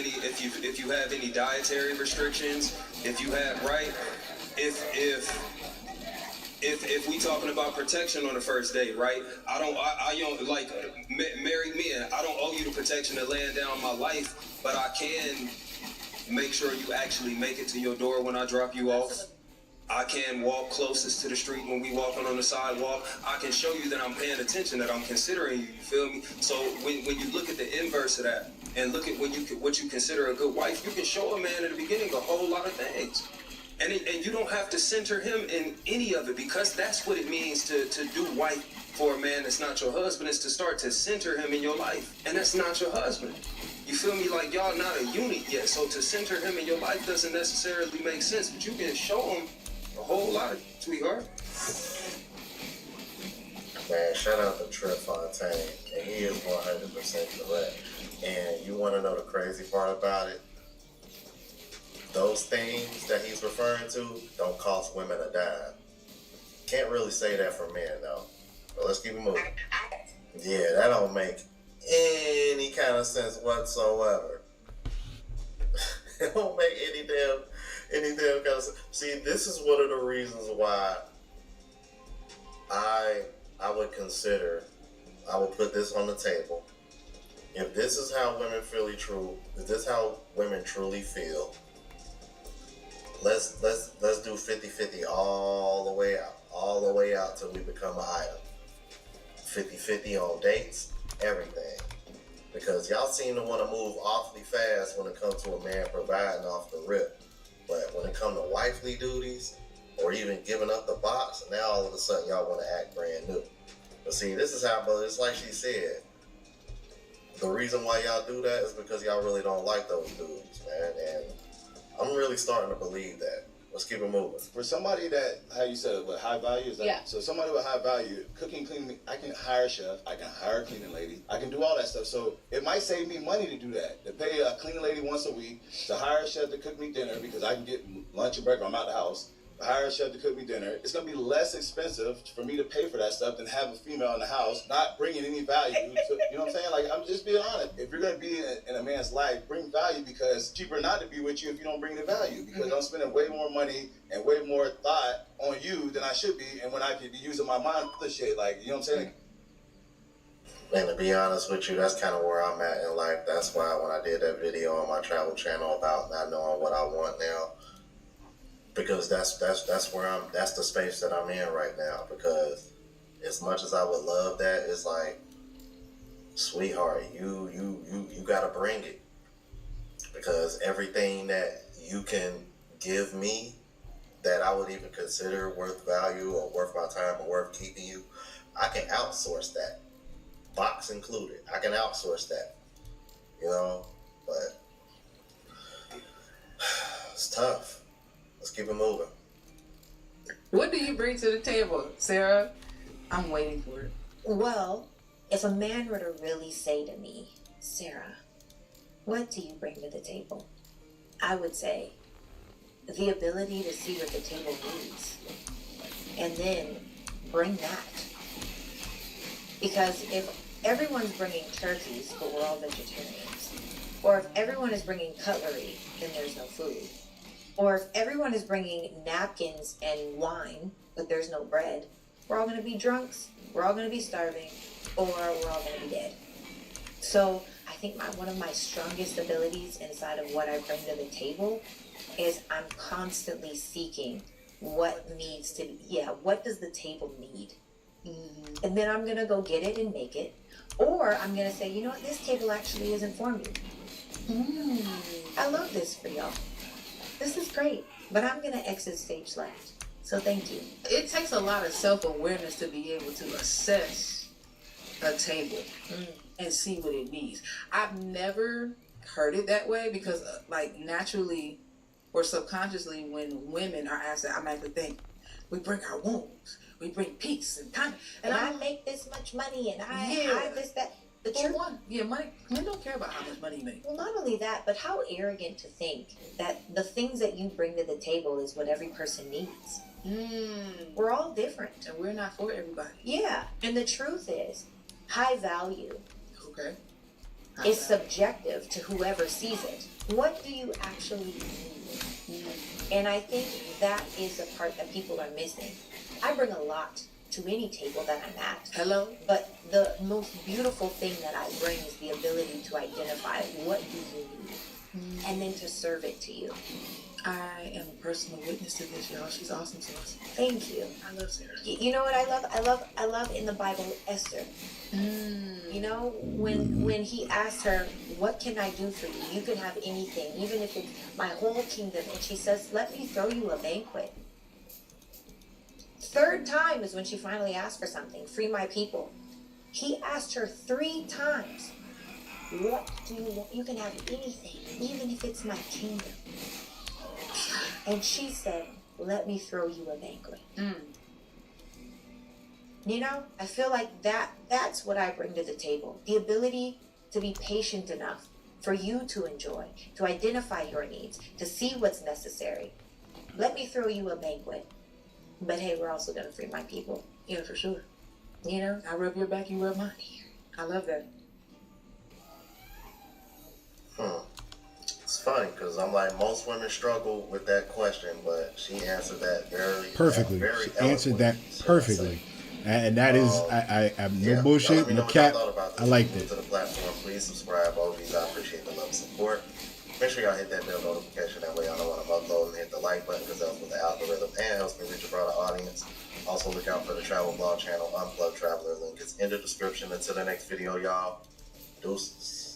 any dietary restrictions, if you have if we talking about protection on the first date, right? I don't like married men. I don't owe you the protection of laying down my life, but I can make sure you actually make it to your door when I drop you off. I can walk closest to the street when we walking on the sidewalk. I can show you that I'm paying attention, that I'm considering you. You feel me? So when you look at the inverse of that and look at what you consider a good wife, you can show a man at the beginning a whole lot of things. And you don't have to center him in any of it, because that's what it means to do white for a man that's not your husband, is to start to center him in your life. And that's not your husband. You feel me? Like, y'all not a unit yet. So to center him in your life doesn't necessarily make sense, but you can show him a whole lot, sweetheart. Man, shout out to Trip Fontaine. And he is 100% correct. And you want to know the crazy part about it? Those things that he's referring to don't cost women a dime. Can't really say that for men, though. But let's keep it moving. Yeah, that don't make any kind of sense whatsoever. It don't make any damn kind of sense. See, this is one of the reasons why I would consider, I would put this on the table. If this is how women if this is how women truly feel, let's do 50-50 all the way out till we become an item. 50-50 on dates, everything. Because y'all seem to want to move awfully fast when it comes to a man providing off the rip. But when it comes to wifely duties, or even giving up the box, now all of a sudden y'all want to act brand new. But see, this is how, but it's like she said, the reason why y'all do that is because y'all really don't like those dudes, man. And I'm really starting to believe that. Let's keep it moving. For somebody that, how you said it, with high value, is that? Yeah. So somebody with high value, cooking, cleaning, I can hire a chef, I can hire a cleaning lady, I can do all that stuff. So it might save me money to do that. To pay a cleaning lady once a week, to hire a chef to cook me dinner because I can get lunch and break when I'm out the house. To hire a chef to cook me dinner. It's gonna be less expensive for me to pay for that stuff than have a female in the house not bringing any value to, you know what I'm saying? Like, I'm just being honest. If you're gonna be in a man's life, bring value, because it's cheaper not to be with you if you don't bring the value. Because I'm spending way more money and way more thought on you than I should be, and when I could be using my mind for the shit, like, you know what I'm saying? And to be honest with you, that's kind of where I'm at in life. That's why when I did that video on my travel channel about not knowing what I want now, because that's where that's the space that I'm in right now. Because as much as I would love that, it's like, sweetheart, you gotta bring it. Because everything that you can give me that I would even consider worth value or worth my time or worth keeping you, I can outsource that. Box included. I can outsource that. You know? But it's tough. Let's keep it moving. What do you bring to the table, Sarah? I'm waiting for it. Well, if a man were to really say to me, Sarah, what do you bring to the table? I would say, the ability to see what the table needs. And then bring that. Because if everyone's bringing turkeys, but we're all vegetarians, or if everyone is bringing cutlery, then there's no food. Or if everyone is bringing napkins and wine, but there's no bread, we're all going to be drunks, we're all going to be starving, or we're all going to be dead. So I think one of my strongest abilities inside of what I bring to the table is I'm constantly seeking what needs to be, what does the table need? And then I'm going to go get it and make it. Or I'm going to say, you know what, this table actually isn't for me. I love this for y'all. This is great, but I'm going to exit stage left. So thank you. It takes a lot of self-awareness to be able to assess a table and see what it needs. I've never heard it that way because, like, naturally or subconsciously, when women are asked that, I'm at to think, we bring our wounds, we bring peace and time, and I make this much money, and I this, that. The truth, money. Men don't care about how much money you make. Well, not only that, but how arrogant to think that the things that you bring to the table is what every person needs. We're all different, and we're not for everybody. Yeah, and the truth is, high value. Okay. Is subjective to whoever sees it. What do you actually need? And I think that is the part that people are missing. I bring a lot to any table that I'm at. Hello? But the most beautiful thing that I bring is the ability to identify what do you need and then to serve it to you. I am a personal witness to this, y'all. She's awesome to us. Thank you. I love Sarah. You know what I love? I love in the Bible Esther. You know, when he asked her, what can I do for you? You can have anything, even if it's my whole kingdom. And she says, let me throw you a banquet. Third time is when she finally asked for something. Free my people. He asked her 3 times. What do you want? You can have anything, even if it's my kingdom. And she said, let me throw you a banquet. You know, I feel like that's what I bring to the table. The ability to be patient enough for you to enjoy, to identify your needs, to see what's necessary. Let me throw you a banquet. But hey, we're also going to free my people. Yeah, for sure. You know? I rub your back, you rub mine. I love that. It's funny because I'm like, most women struggle with that question, but she answered that perfectly. very She answered that eloquently, perfectly. And that is, I'm no bullshit, no cap. I liked it. To the platform, please subscribe, OGs. I appreciate the love and support. Make sure y'all hit that bell notification. That way y'all know when I'm uploading. Hit the like button because that helps with the algorithm and helps me reach a broader audience. Also look out for the travel blog channel, Unplugged Traveler. Link is in the description. Until the next video, y'all. Deuces.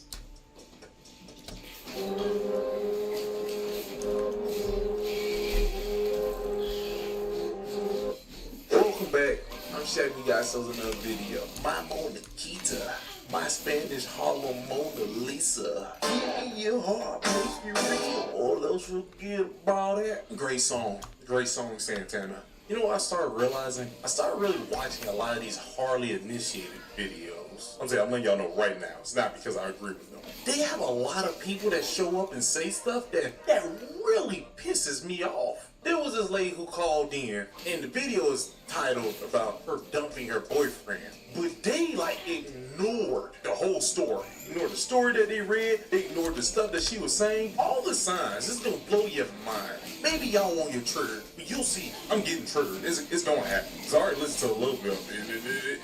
Welcome back. I'm showing you guys another video. My Mona Kita, my Spanish Harlem Mona Lisa. Give me your heart, make you real, or else forget about it. Great song, Santana. You know what I started realizing? I started really watching a lot of these Harley initiated videos. I'm letting y'all know right now, it's not because I agree with them. They have a lot of people that show up and say stuff that really pisses me off. There was this lady who called in, and the video is titled about her dumping her boyfriend. But they ignored the whole story. Ignored the story that they read, they ignored the stuff that she was saying. All the signs, it's gonna blow your mind. Maybe y'all want your trigger, but you'll see, I'm getting triggered. It's gonna happen. So I already listened to a little bit of it.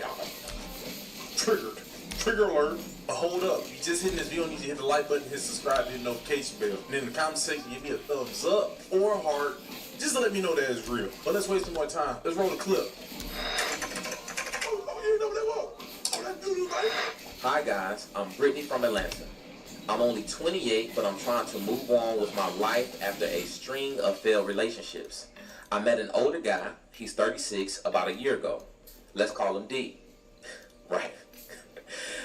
Triggered. Trigger alert. But hold up, you just hitting this video, you need to hit the like button, hit subscribe, hit the notification bell. And in the comment section, give me a thumbs up or a heart, just to let me know that it's real. But let's waste no more time. Let's roll the clip. Hi guys, I'm Brittany from Atlanta. I'm only 28, but I'm trying to move on with my life after a string of failed relationships. I met an older guy, he's 36, about a year ago. Let's call him D. Right.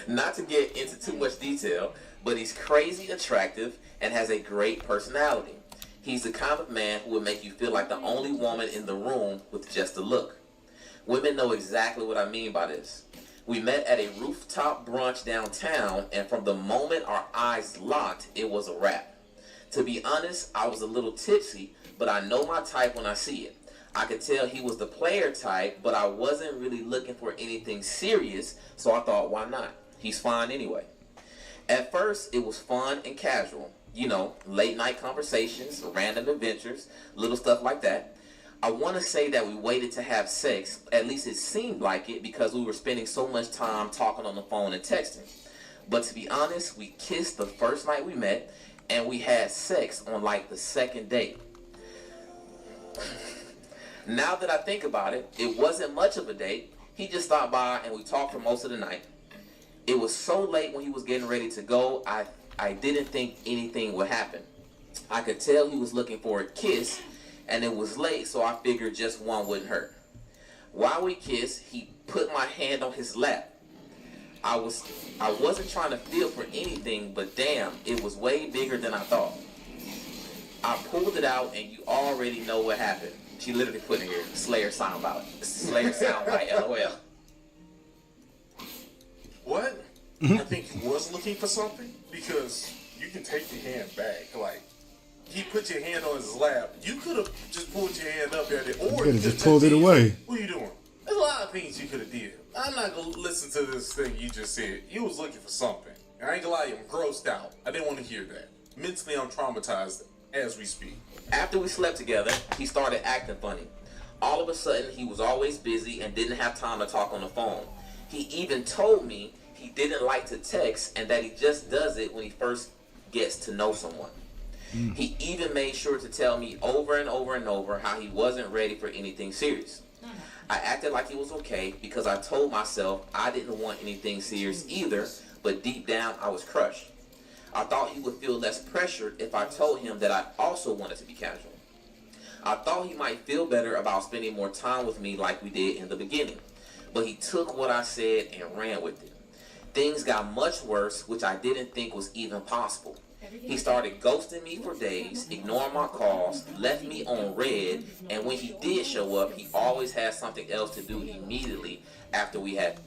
Not to get into too much detail, but he's crazy attractive and has a great personality. He's the kind of man who would make you feel like the only woman in the room with just a look. Women know exactly what I mean by this. We met at a rooftop brunch downtown, and from the moment our eyes locked, it was a wrap. To be honest, I was a little tipsy, but I know my type when I see it. I could tell he was the player type, but I wasn't really looking for anything serious, so I thought, why not? He's fine anyway. At first, it was fun and casual. You know, late night conversations, random adventures, little stuff like that. I want to say that we waited to have sex, at least it seemed like it, because we were spending so much time talking on the phone and texting. But to be honest, we kissed the first night we met, and we had sex on the second date. Now that I think about it, it wasn't much of a date. He just stopped by and we talked for most of the night. It was so late when he was getting ready to go, I didn't think anything would happen. I could tell he was looking for a kiss, and it was late, so I figured just one wouldn't hurt. While we kissed, he put my hand on his lap. I wasn't trying to feel for anything, but damn, it was way bigger than I thought. I pulled it out, and you already know what happened. She literally put in here, Slayer soundbite. Slayer soundbite, LOL. What? I think he was looking for something, because you can take your hand back. He put your hand on his lap. You could have just pulled your hand up at it, or you just pulled it away. What are you doing? There's a lot of things you could have did. I'm not gonna listen to this thing you just said. You was looking for something. I ain't gonna lie, I'm grossed out. I didn't want to hear that. Mentally, I'm traumatized as we speak. After we slept together, he started acting funny. All of a sudden, he was always busy and didn't have time to talk on the phone. He even told me he didn't like to text and that he just does it when he first gets to know someone. He even made sure to tell me over and over and over how he wasn't ready for anything serious. I acted like it was okay because I told myself I didn't want anything serious either, but deep down I was crushed. I thought he would feel less pressured if I told him that I also wanted to be casual. I thought he might feel better about spending more time with me like we did in the beginning, but he took what I said and ran with it. Things got much worse, which I didn't think was even possible. He started ghosting me for days, ignoring my calls, left me on red, and when he did show up, he always had something else to do immediately after we had.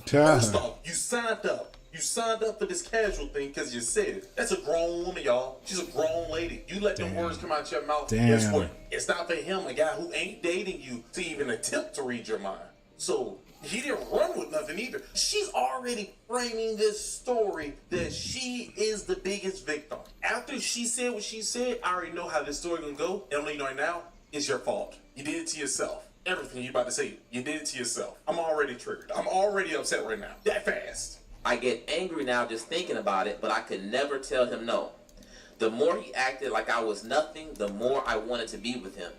First off, you signed up. You signed up for this casual thing because you said it. That's a grown woman, y'all. She's a grown lady. You let them words come out your mouth. Guess what? It's not for him, a guy who ain't dating you, to even attempt to read your mind. So he didn't run with nothing either. She's already framing this story that she is the biggest victim. After she said what she said, I already know how this story gonna go. And I'm letting you know right now, it's your fault. You did it to yourself. Everything you about to say, you did it to yourself. I'm already triggered. I'm already upset right now. That fast. I get angry now just thinking about it, but I could never tell him no. The more he acted like I was nothing, the more I wanted to be with him.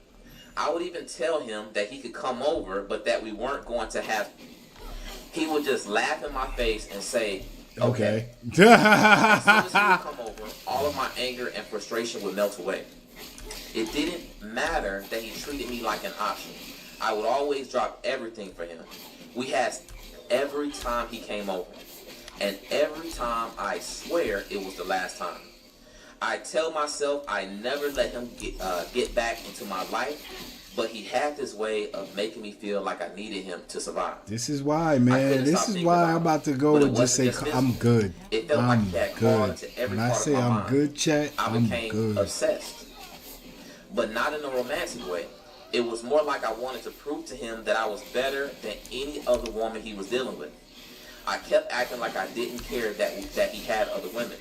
I would even tell him that he could come over, but that we weren't going to have. He would just laugh in my face and say, okay. As soon as he would come over, all of my anger and frustration would melt away. It didn't matter that he treated me like an option. I would always drop everything for him. We had every time he came over. And every time, I swear it was the last time. I tell myself I never let him get back into my life, but he had this way of making me feel like I needed him to survive. This is why, man. This is why I'm about to go and just say I'm good. It felt like he had crawled into every when I part say of my I'm mind. good, chat, I I'm became good. obsessed, but not in a romantic way. It was more like I wanted to prove to him that I was better than any other woman he was dealing with. I kept acting like I didn't care that he had other women.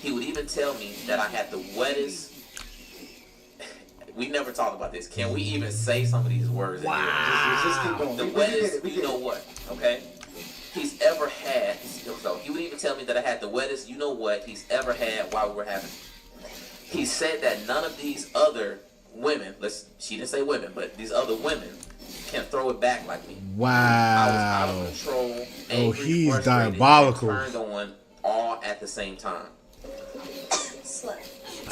He would even tell me that I had the wettest. We never talked about this. Can we even say some of these words? Wow. Just keep going. The wettest, you know what? Okay. He's ever had. So he would even tell me that I had the wettest, you know what, he's ever had while we were having. He said that none of these other women, she didn't say women, but these other women can throw it back like me. Wow. I was out of control. Angry, he's frustrated, diabolical. and turned on all at the same time.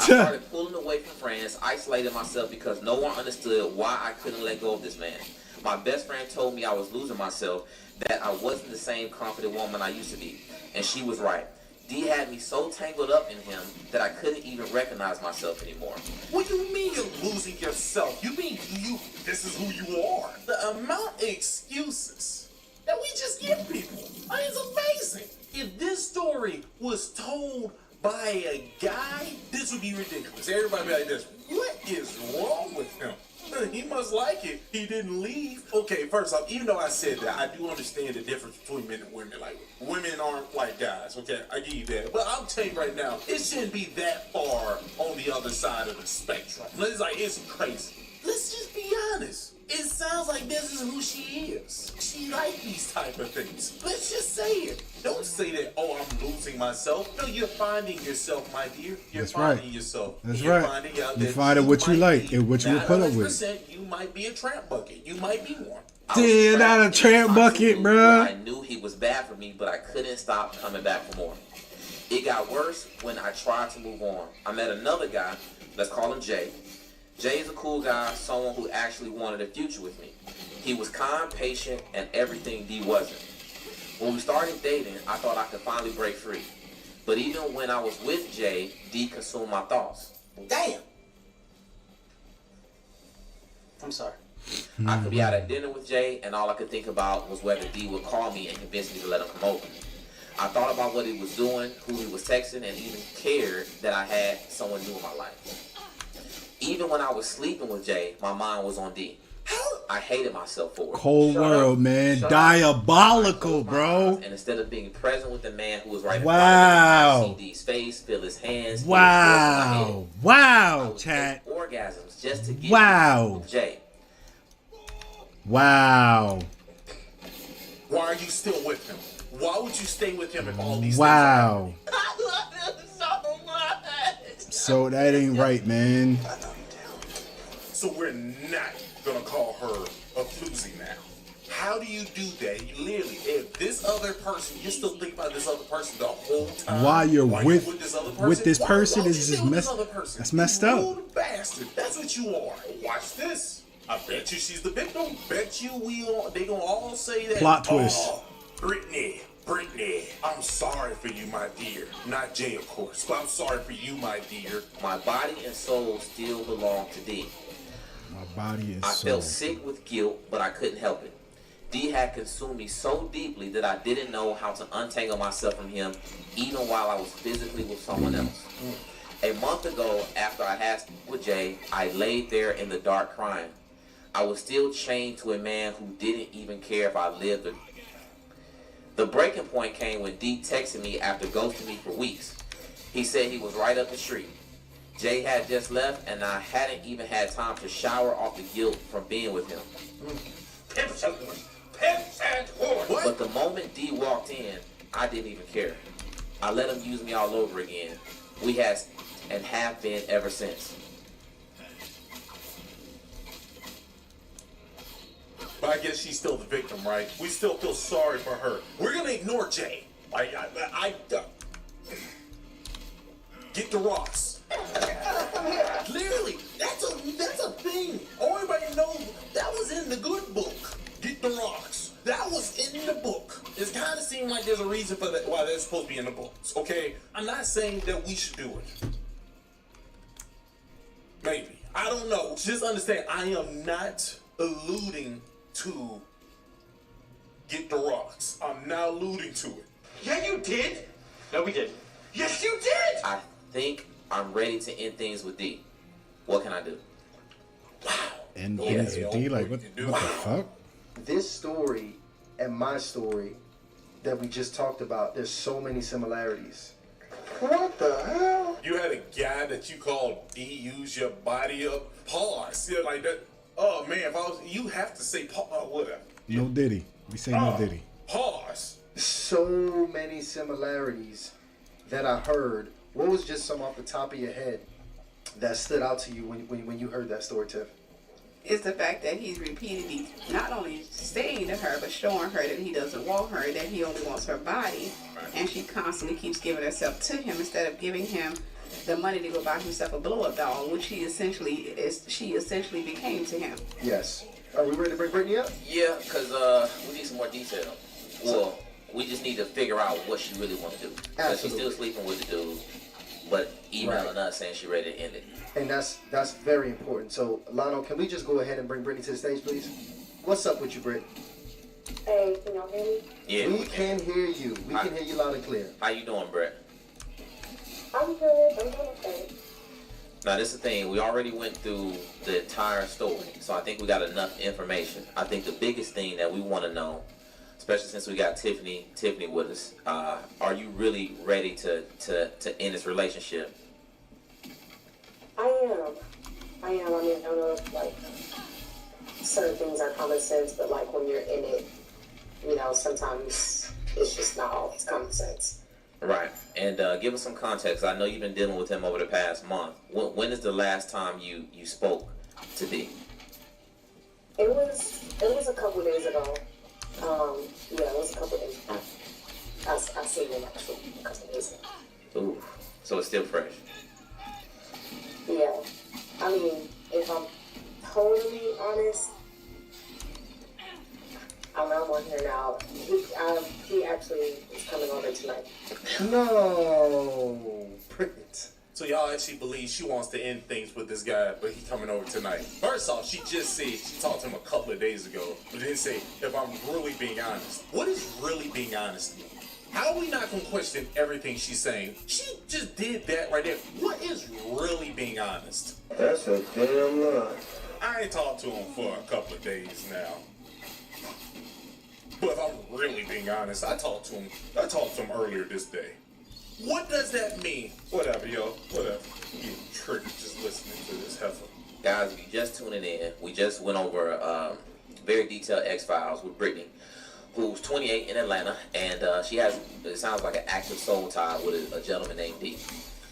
I started pulling away from friends, isolated myself because no one understood why I couldn't let go of this man. My best friend told me I was losing myself, that I wasn't the same confident woman I used to be. And she was right. D had me so tangled up in him that I couldn't even recognize myself anymore. What do you mean you're losing yourself? You mean this is who you are? The amount of excuses that we just give people is amazing. If this story was told by a guy, this would be ridiculous. Everybody be like this, what is wrong with him? He must like it. He didn't leave. Okay, first off, even though I said that, I do understand the difference between men and women. Like, women aren't like guys, okay? I give you that. But I'll tell you right now, it shouldn't be that far on the other side of the spectrum. It's crazy. Let's just be honest. It sounds like this is who she is. She like these type of things. Let's just say it. Don't say that, oh, I'm losing myself. No, you're finding yourself, my dear. You're finding yourself. That's You're right. finding out You that find what you like and what you will put up with. 100% you might be a tramp bucket. You might be one. Damn, not a tramp bucket, bruh. I knew he was bad for me, but I couldn't stop coming back for more. It got worse when I tried to move on. I met another guy, let's call him Jay. Jay is a cool guy, someone who actually wanted a future with me. He was kind, patient, and everything D wasn't. When we started dating, I thought I could finally break free. But even when I was with Jay, D consumed my thoughts. Damn. I'm sorry. I could be out at dinner with Jay, and all I could think about was whether D would call me and convince me to let him come over. I thought about what he was doing, who he was texting, and even cared that I had someone new in my life. Even when I was sleeping with Jay, my mind was on D. I hated myself for it. Cold world, man. Diabolical, bro. And instead of being present with the man who was right in Wow. front of me, I see D's face, feel his hands. Wow. Wow, chat. Orgasms just to get Wow. with Jay. Wow. Why are you still with him? Why would you stay with him if all these Wow. things are happening? I love him so much. So that ain't right, man. So we're not gonna call her a floozy now. How do you do that? You literally, if this other person, you still think about this other person the whole time. Why you're with this person why is just messed. That's messed up. Rude bastard. That's what you are. Watch this. I bet you she's the victim. Bet you they gonna all say that. Plot twist. Oh, Brittany, I'm sorry for you, my dear. Not Jay, of course, but I'm sorry for you, my dear. My body and soul still belong to D. My body and I soul. felt sick with guilt, but I couldn't help it. D had consumed me so deeply that I didn't know how to untangle myself from him, even while I was physically with someone else. A month ago, after I had sex with Jay, I laid there in the dark crying. I was still chained to a man who didn't even care if I lived or... The breaking point came when D texted me after ghosting me for weeks. He said he was right up the street. Jay had just left, and I hadn't even had time to shower off the guilt from being with him. But the moment D walked in, I didn't even care. I let him use me all over again. We had and have been ever since. But I guess she's still the victim, right? We still feel sorry for her. We're gonna ignore Jay. Get the rocks. Literally, that's a thing. Everybody knows that was in the good book. Get the rocks. That was in the book. It kind of seemed like there's a reason for that why that's supposed to be in the books. Okay, I'm not saying that we should do it. Maybe I don't know. Just understand, I am not alluding to get the rocks. I'm not alluding to it. Yeah, you did. No, we didn't. Yes, you did. I think I'm ready to end things with D. What can I do? And things with D, like what the fuck? This story and my story that we just talked about, there's so many similarities. What the hell? You had a guy that you called D use your body up. Pause. Yeah, like that. Oh man, if I was, you have to say whatever. No Diddy. We say no Diddy. Pause. So many similarities that I heard. What was just some off the top of your head that stood out to you when you heard that story, Tiff? It's the fact that he's repeatedly not only saying to her, but showing her that he doesn't want her, that he only wants her body, and she constantly keeps giving herself to him instead of giving him the money to go buy himself a blow-up doll, which she essentially became to him. Yes. Are we ready to bring Brittany up? Yeah, because we need some more detail. Well, we just need to figure out what she really wants to do. Because she's still sleeping with the dude, but emailing us saying she's ready to end it. And that's very important. So, Lano, can we just go ahead and bring Brittany to the stage, please? What's up with you, Britt? Hey, can y'all hear me? Yeah, we can hear you. We can hear you loud and clear. How you doing, Brett? I'm good. I'm doing okay. Now, this is the thing. We already went through the entire story, so I think we got enough information. I think the biggest thing that we want to know, especially since we got Tiffany with us, are you really ready to end this relationship? I am. I mean, I don't know if, like, certain things are common sense, but, like, when you're in it, you know, sometimes it's just not always common sense. Right. And give us some context. I know you've been dealing with him over the past month. When is the last time you spoke to D? It was a couple days ago. Yeah, it was a couple days ago. I seen him actually a couple days ago. Ooh. So it's still fresh. Yeah. I mean, if I'm totally honest, I'm on here now. He actually is coming over tonight. No. Brilliant. So y'all actually believe she wants to end things with this guy, but he's coming over tonight. First off, she just said she talked to him a couple of days ago, but didn't say, if I'm really being honest. What is really being honest? How are we not going to question everything she's saying? She just did that right there. What is really being honest? That's a damn lie. I ain't talked to him for a couple of days now. But if I'm really being honest, I talked to him earlier this day. What does that mean? Whatever, yo. Whatever. You getting triggered just listening to this heifer. Guys, if you're just tuning in, we just went over very detailed X-Files with Brittany, who's 28 in Atlanta, and she has, it sounds like an active soul tie with a gentleman named D.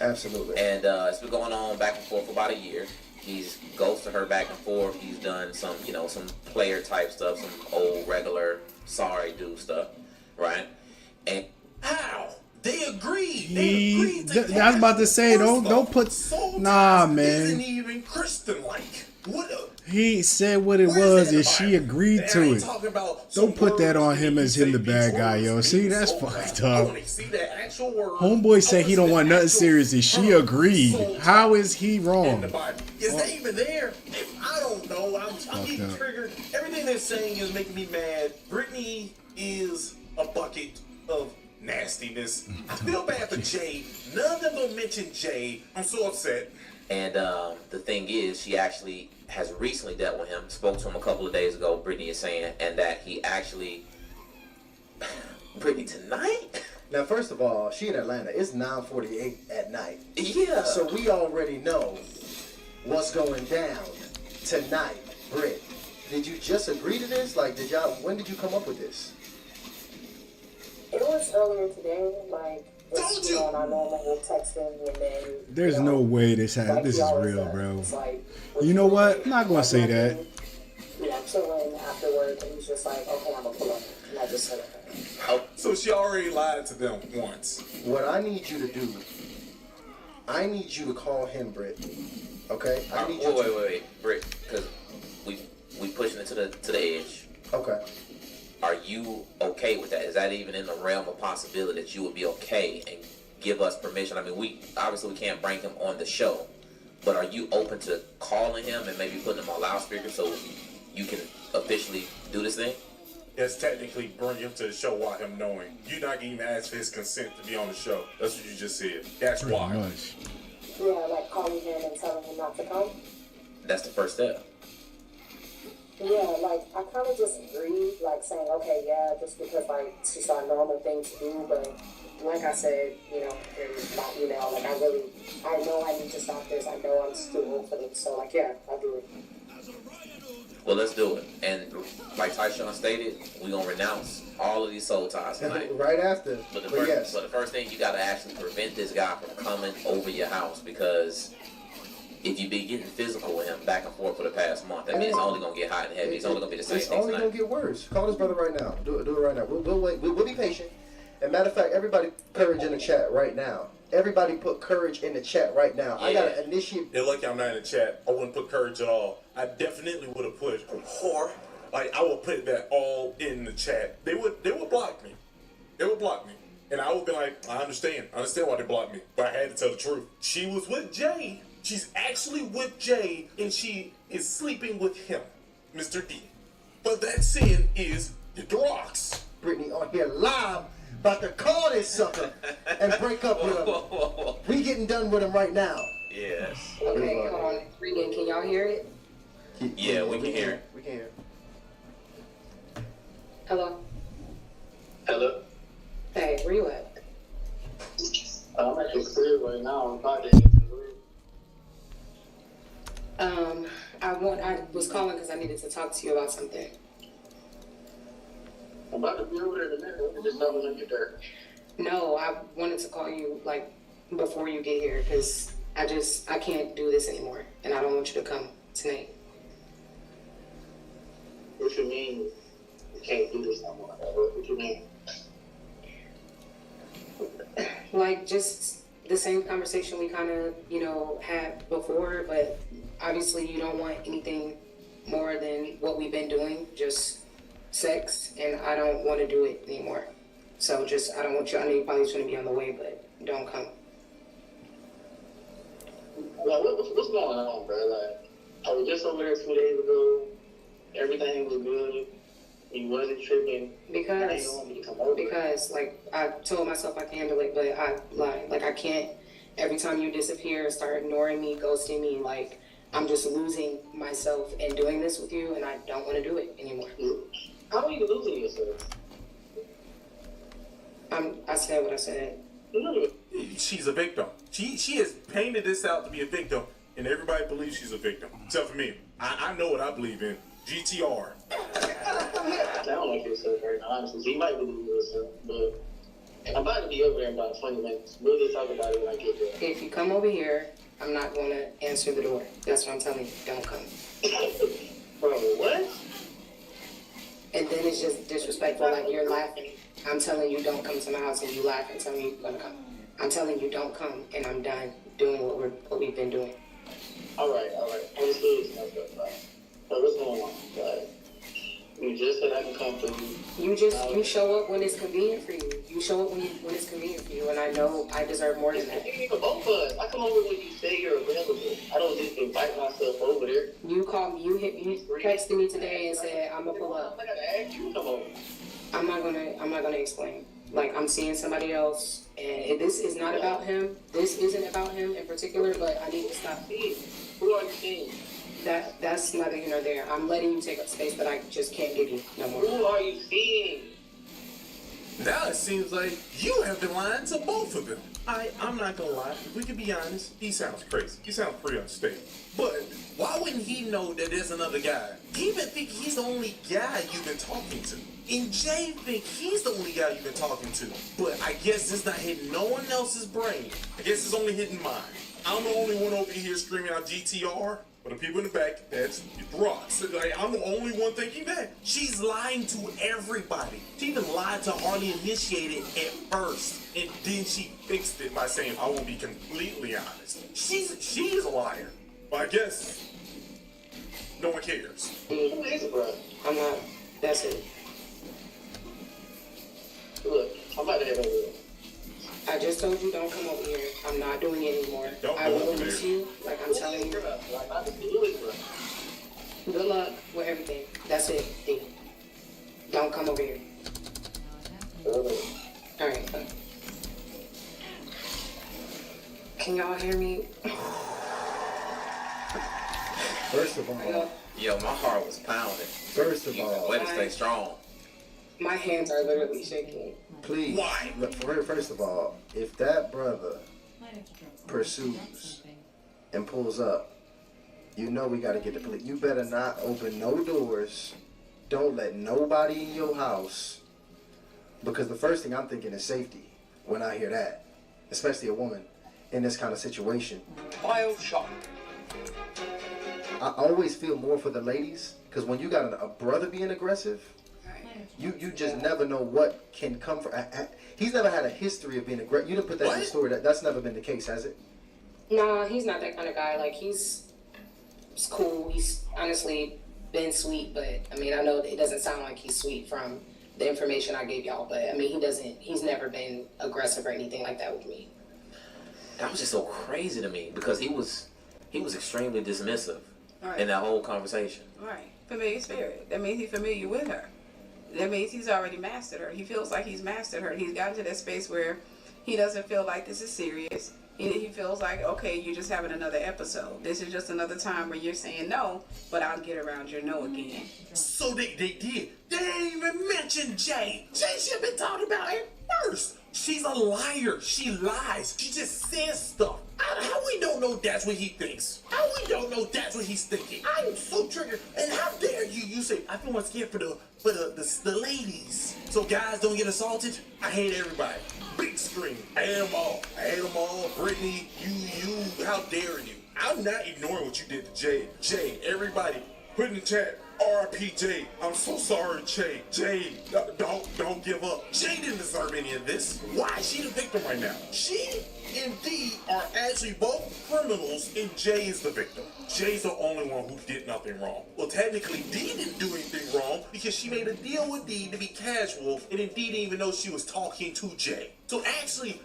Absolutely. And it's been going on back and forth for about a year. He's ghosted her back and forth. He's done some, some player type stuff, some old regular sorry dude stuff, right? And how they agreed? I was about to say, don't put. Nah, man. Isn't even Christian like. What? He said what it was, and she agreed to it. Don't put that on him as him the bad guy, yo. See, that's fucked up. Homeboy said he don't want nothing serious, and she agreed. How is he wrong? Is that even there? I don't know. I'm getting triggered. Everything they're saying is making me mad. Brittany is a bucket of nastiness. I feel bad for Jay. None of them don't mention Jay. I'm so upset. And the thing is, she actually has recently dealt with him, spoke to him a couple of days ago, Brittany is saying, and that he actually... Brittany, tonight? Now, first of all, she in Atlanta. It's 9:48 at night. Yeah. So we already know what's going down tonight, Britt. Did you just agree to this? Like, when did you come up with this? It was earlier today, like, just, on our normal texting, and then... There's no way this is real, bro. You know what? I'm not going to say that. Yeah, chilling afterwards, and he's just like, okay, I'm going to pull up. And I just said, okay. So she already lied to them once. What I need you to do, I need you to call him, Britt. Okay? I need Wait, Britt, because we pushing it to the edge. Okay. Are you okay with that? Is that even in the realm of possibility that you would be okay and give us permission? I mean, we can't bring him on the show, but are you open to calling him and maybe putting him on loudspeaker so you can officially do this thing? Yes, technically bring him to the show while him knowing. You're not going to even ask for his consent to be on the show. That's what you just said. That's why. Yeah, like calling him and telling him not to come. That's the first step. Yeah, like, I kind of just agreed, like, saying, okay, yeah, just because, like, it's just our normal thing to do, but like I said, in my email, like, I know I need to stop this, I know I'm still old for this, so, like, yeah, I'll do it. Well, let's do it. And like Tyshawn stated, we're going to renounce all of these soul ties tonight. Right after, but the first thing, you got to actually prevent this guy from coming over your house, because... if you be getting physical with him back and forth for the past month, that means it's only going to get hot and heavy. It's only going to be the same thing tonight. It's only going to get worse. Call this brother right now. Do it right now. We'll wait. We'll be patient. And matter of fact, everybody put courage in the chat right now. Everybody put courage in the chat right now. Yeah. I got to initiate. They're lucky I'm not in the chat. I wouldn't put courage at all. I definitely would have put whore. Like, I would put that all in the chat. They would block me. They would block me. And I would be like, I understand why they blocked me. But I had to tell the truth. She was with Jay. She's actually with Jay, and she is sleeping with him, Mr. D. But that sin is hit the rocks. Brittany on here live, about to call this sucker and break up with him. We getting done with him right now. Yes. Okay, hold on. Regan, can y'all hear it? Yeah, we can hear it. We can hear it. Hello? Hello? Hey, where you at? I'm at the crib right now. I'm about to I was calling because I needed to talk to you about something. I'm about to be over there in a minute. Let me just know when I get there. No, I wanted to call you, like, before you get here, because I can't do this anymore, and I don't want you to come tonight. What you mean you can't do this no more? What you mean? Like, just the same conversation we kind of, had before, but obviously you don't want anything more than what we've been doing, just sex, and I don't want to do it anymore. So I don't want you, I know you probably just want to be on the way, but don't come. Like, what's going on, bro? Like, I was just over there 2 days ago. Everything was good. You wasn't tripping. Because, like, I told myself I can handle it, but I lied. Like, I can't. Every time you disappear, start ignoring me, ghosting me, like, I'm just losing myself and doing this with you, and I don't want to do it anymore. How are you losing yourself? I said what I said. She's a victim. She has painted this out to be a victim, and everybody believes she's a victim. Except for me. I know what I believe in. GTR. I don't like yourself right now, honestly. You might believe yourself, but I'm about to be over there in about 20 minutes. We'll just talk about it when I get there. If you come over here, I'm not going to answer the door. That's what I'm telling you. Don't come. Bro, what? And then it's just disrespectful, like you're laughing. I'm telling you don't come to my house and you laugh and tell me you're gonna come. I'm telling you don't come and I'm done doing what we've been doing. Alright. Understood. So what's going on? Like, you just said I can come for you. You show up when it's convenient for you. You show up when it's convenient for you, and I know I deserve more than that. It's convenient for both of us. I come over when you say you're available. I don't just invite myself over there. You called me, you texted me today and said I'm gonna pull up. I gotta ask you to come over. I'm not gonna explain. Like, I'm seeing somebody else, and this is not about him. This isn't about him in particular, but I need to stop. Who are you seeing? That's neither here nor there. I'm letting you take up space that I just can't give you no more. Who are you seeing? Now it seems like you have been lying to both of them. I'm not gonna lie. If we can be honest, he sounds crazy. He sounds pretty unstable. But why wouldn't he know that there's another guy? He even think he's the only guy you've been talking to. And Jay think he's the only guy you've been talking to. But I guess it's not hitting no one else's brain. I guess it's only hitting mine. I'm the only one over here screaming out GTR. But the people in the back, that's rocks. Like, I'm the only one thinking that. She's lying to everybody. She even lied to Harley Initiated at first. And then she fixed it by saying, I will be completely honest. She is a liar. But I guess no one cares. Who is it, bro? I'm not. That's it. Look, I'm about to head over there. I just told you don't come over here. I'm not doing it anymore. I will release you, like I'm telling you. Good luck with everything. That's it, D. Don't come over here. Alright. Can y'all hear me? First of all, Yo, my heart was pounding. First of all, way to stay strong. My hands are literally shaking. Please, look, first of all, if that brother pursues and pulls up, you know we gotta get the police. You better not open no doors. Don't let nobody in your house. Because the first thing I'm thinking is safety when I hear that. Especially a woman in this kind of situation. BioShock. I always feel more for the ladies. Because when you got a brother being aggressive, you just never know what can come from. He's never had a history of being aggressive. You didn't put that in the story. That's never been the case, has it? Nah, he's not that kind of guy. Like, he's cool. He's honestly been sweet, but I mean, I know it doesn't sound like he's sweet from the information I gave y'all, but I mean, he's never been aggressive or anything like that with me. That was just so crazy to me because he was extremely dismissive in that whole conversation. Right. Familiar spirit. That means he's familiar with her. That means he's already mastered her. He feels like he's mastered her. He's gotten to that space where he doesn't feel like this is serious. He feels like, okay, you're just having another episode. This is just another time where you're saying no, but I'll get around your no again. So they did. They didn't even mention Jay. Jay should have been talking about it first. She's a liar. She lies. She just says stuff. How we don't know that's what he thinks? How we don't know that's what he's thinking? I'm so triggered. And how dare you? You say, I feel more scared for the ladies. So guys don't get assaulted? I hate everybody. Big screen. I hate them all. I hate them all. Brittany, you, how dare you? I'm not ignoring what you did to Jay. Jay, everybody, put in the chat. RPJ, I'm so sorry, Jay. Jay, don't give up. Jay didn't deserve any of this. Why is she the victim right now? She and D are actually both criminals, and Jay is the victim. Jay's the only one who did nothing wrong. Well, technically, D didn't do anything wrong because she made a deal with D to be casual, and then D didn't even know she was talking to Jay. So actually,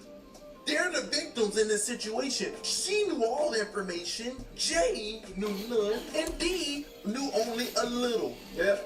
they're the victims in this situation. She knew all the information, Jay knew none, and D knew only a little. Yeah.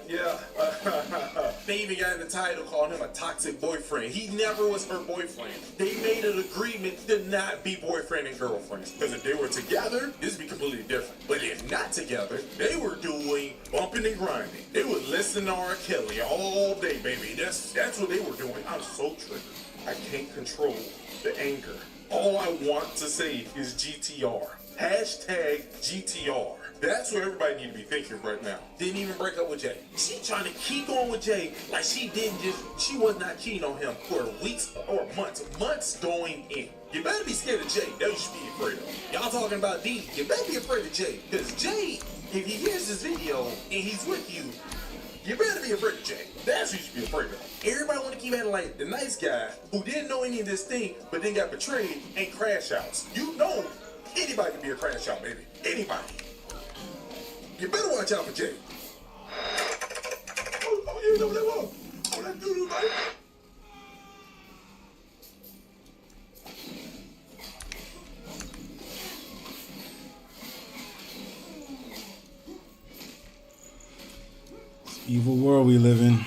They even got in the title calling him a toxic boyfriend. He never was her boyfriend. They made an agreement to not be boyfriend and girlfriends. Because if they were together, this would be completely different. But if not together, they were doing bumping and grinding. They would listen to R. Kelly all day, baby. That's what they were doing. I'm so triggered. I can't control the anger. All I want to say is GTR. Hashtag GTR. That's what everybody need to be thinking right now. Didn't even break up with Jay. She trying to keep going with Jay like she was not cheating on him for weeks or months going in. You better be scared of Jay. That you should be afraid of. Y'all talking about D, you better be afraid of Jay. Because Jay, if he hears this video and he's with you, you better be afraid of Jay. That's what you should be afraid of. Everybody want to keep acting like the nice guy who didn't know any of this thing, but then got betrayed and crash outs. You know anybody can be a crash out, baby. Anybody. You better watch out for Jay. Oh, you know what that was? Oh, that dude, right? Evil world we live in.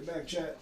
Back chat.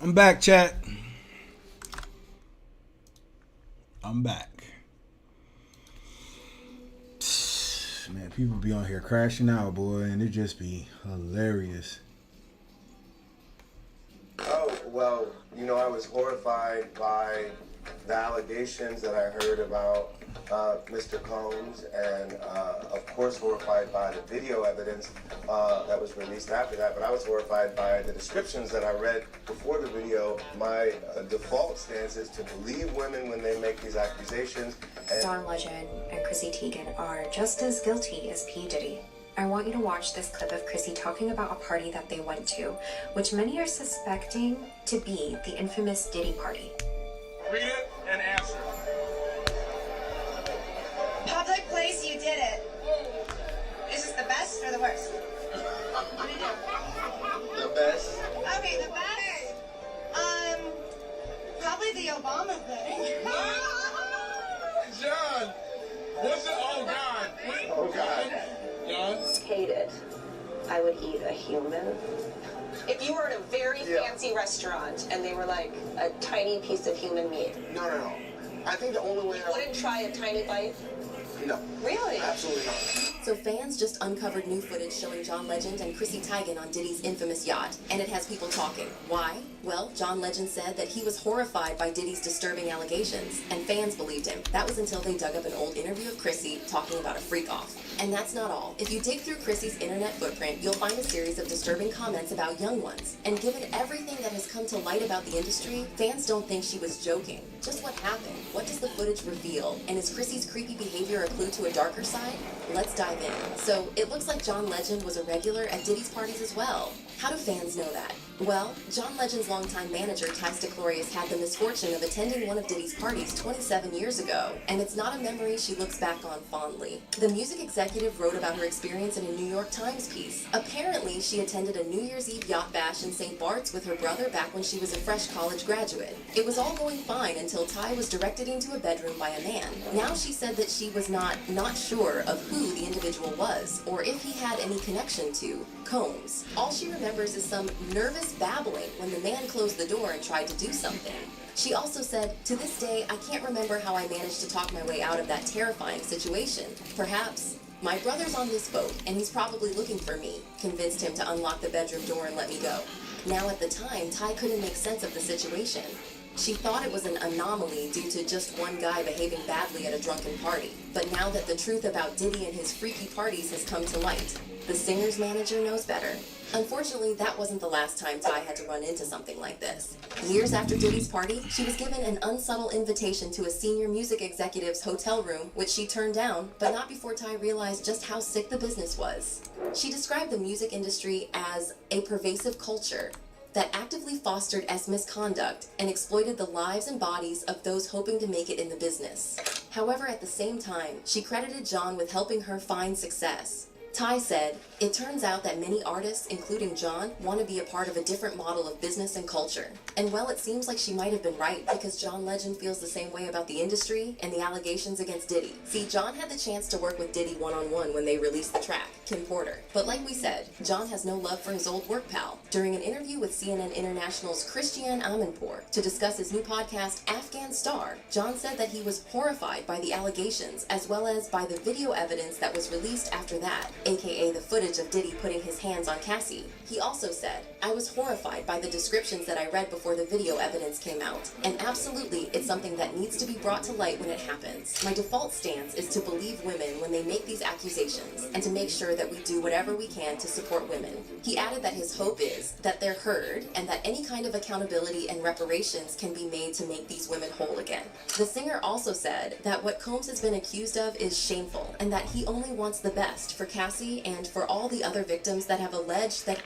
I'm back, chat. I'm back. Man, people be on here crashing out, boy, and it just be hilarious. Oh, well, you know, I was horrified by the allegations that I heard about Mr. Combs, and of course horrified by the video evidence that was released after that, but I was horrified by the descriptions that I read before the video. My default stance is to believe women when they make these accusations. And John Legend and Chrissy Teigen are just as guilty as P. Diddy. I want you to watch this clip of Chrissy talking about a party that they went to, which many are suspecting to be the infamous Diddy party. Read it and answer. Public place, you did it. Is this the best or the worst? the best. Okay, the best. Probably the Obama thing. John, what's it? Oh God. Oh God. John? Hated. I would eat a human. If you were at a very fancy restaurant and they were like a tiny piece of human meat. No. I think the only way You wouldn't try a tiny bite? No. Really? Absolutely not. So fans just uncovered new footage showing John Legend and Chrissy Teigen on Diddy's infamous yacht, and it has people talking. Why? Well, John Legend said that he was horrified by Diddy's disturbing allegations, and fans believed him. That was until they dug up an old interview of Chrissy talking about a freak-off. And that's not all. If you dig through Chrissy's internet footprint, you'll find a series of disturbing comments about young ones. And given everything that has come to light about the industry, fans don't think she was joking. Just what happened? What does the footage reveal? And is Chrissy's creepy behavior a clue to a darker side? Let's dive in. So, it looks like John Legend was a regular at Diddy's parties as well. How do fans know that? Well, John Legend's longtime manager, Tice DeClorius, had the misfortune of attending one of Diddy's parties 27 years ago, and it's not a memory she looks back on fondly. The music executive wrote about her experience in a New York Times piece. Apparently, she attended a New Year's Eve yacht bash in St. Bart's with her brother back when she was a fresh college graduate. It was all going fine until Ty was directed into a bedroom by a man. Now she said that she was not sure of who the individual was, or if he had any connection to Combs. All she remembers is some nervous babbling when the man closed the door and tried to do something. She also said, "To this day, I can't remember how I managed to talk my way out of that terrifying situation. Perhaps my brother's on this boat, and he's probably looking for me," convinced him to unlock the bedroom door and let me go. Now at the time, Ty couldn't make sense of the situation. She thought it was an anomaly due to just one guy behaving badly at a drunken party. But now that the truth about Diddy and his freaky parties has come to light, the singer's manager knows better. Unfortunately, that wasn't the last time Ty had to run into something like this. Years after Diddy's party, she was given an unsubtle invitation to a senior music executive's hotel room, which she turned down, but not before Ty realized just how sick the business was. She described the music industry as a pervasive culture that actively fostered misconduct and exploited the lives and bodies of those hoping to make it in the business. However, at the same time, she credited John with helping her find success. Ty said, "It turns out that many artists, including John, want to be a part of a different model of business and culture." And well, it seems like she might have been right, because John Legend feels the same way about the industry and the allegations against Diddy. See, John had the chance to work with Diddy one-on-one when they released the track, Kim Porter. But like we said, John has no love for his old work pal. During an interview with CNN International's Christiane Amanpour to discuss his new podcast, Afghan Star, John said that he was horrified by the allegations, as well as by the video evidence that was released after that, aka the footage of Diddy putting his hands on Cassie. He also said, "I was horrified by the descriptions that I read before the video evidence came out, and absolutely it's something that needs to be brought to light when it happens. My default stance is to believe women when they make these accusations, and to make sure that we do whatever we can to support women." He added that his hope is that they're heard, and that any kind of accountability and reparations can be made to make these women whole again. The singer also said that what Combs has been accused of is shameful, and that he only wants the best for Cassie and for all the other victims that have alleged that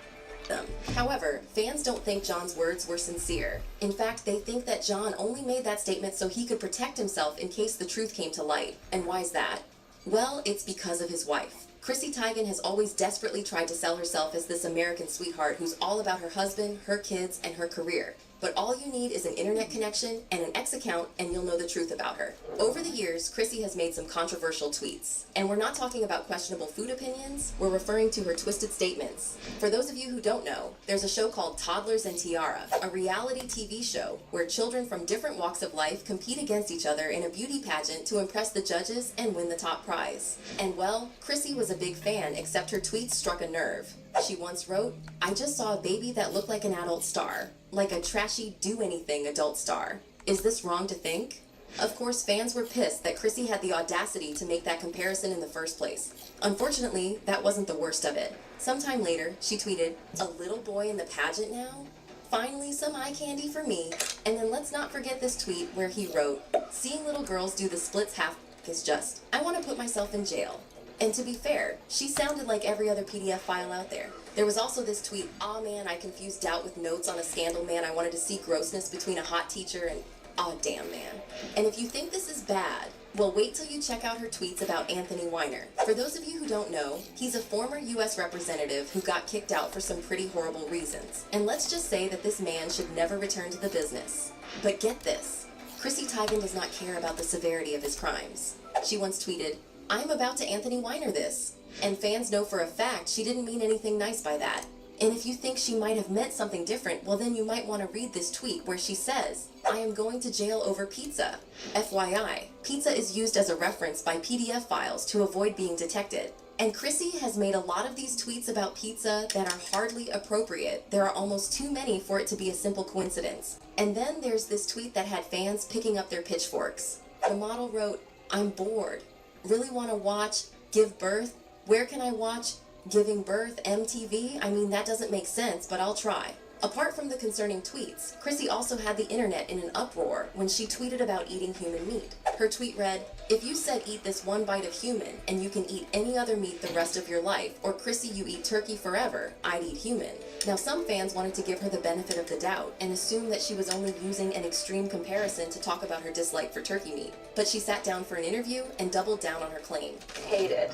them. However, fans don't think John's words were sincere. In fact, they think that John only made that statement so he could protect himself in case the truth came to light. And why's that? Well, it's because of his wife. Chrissy Teigen has always desperately tried to sell herself as this American sweetheart who's all about her husband, her kids, and her career. but all you need is an internet connection and an X account and you'll know the truth about her. Over the years, Chrissy has made some controversial tweets. And we're not talking about questionable food opinions, we're referring to her twisted statements. For those of you who don't know, there's a show called Toddlers and Tiara, a reality TV show where children from different walks of life compete against each other in a beauty pageant to impress the judges and win the top prize. And well, Chrissy was a big fan, except her tweets struck a nerve. She once wrote, "I just saw a baby that looked like an adult star, like a trashy do-anything adult star. Is this wrong to think?" Of course, fans were pissed that Chrissy had the audacity to make that comparison in the first place. Unfortunately, that wasn't the worst of it. Sometime later, she tweeted, "A little boy in the pageant now? Finally some eye candy for me." And then let's not forget this tweet where he wrote, "Seeing little girls do the splits half is just, I want to put myself in jail." And to be fair, she sounded like every other PDF file out there. There was also this tweet, "Aw man, I confused doubt with notes on a scandal, man. I wanted to see grossness between a hot teacher and aw damn man." And if you think this is bad, well, wait till you check out her tweets about Anthony Weiner. For those of you who don't know, he's a former US representative who got kicked out for some pretty horrible reasons. And let's just say that this man should never return to the business. But get this, Chrissy Teigen does not care about the severity of his crimes. She once tweeted, "I'm about to Anthony Weiner this." And fans know for a fact she didn't mean anything nice by that. And if you think she might have meant something different, well then you might want to read this tweet where she says, "I am going to jail over pizza." FYI, pizza is used as a reference by PDF files to avoid being detected. And Chrissy has made a lot of these tweets about pizza that are hardly appropriate. There are almost too many for it to be a simple coincidence. And then there's this tweet that had fans picking up their pitchforks. The model wrote, "I'm bored. Really want to watch Give Birth? Where can I watch Giving Birth MTV? I mean, that doesn't make sense, but I'll try." Apart from the concerning tweets, Chrissy also had the internet in an uproar when she tweeted about eating human meat. Her tweet read, "If you said eat this one bite of human and you can eat any other meat the rest of your life, or Chrissy you eat turkey forever, I'd eat human." Now some fans wanted to give her the benefit of the doubt and assume that she was only using an extreme comparison to talk about her dislike for turkey meat. But she sat down for an interview and doubled down on her claim. Hate it.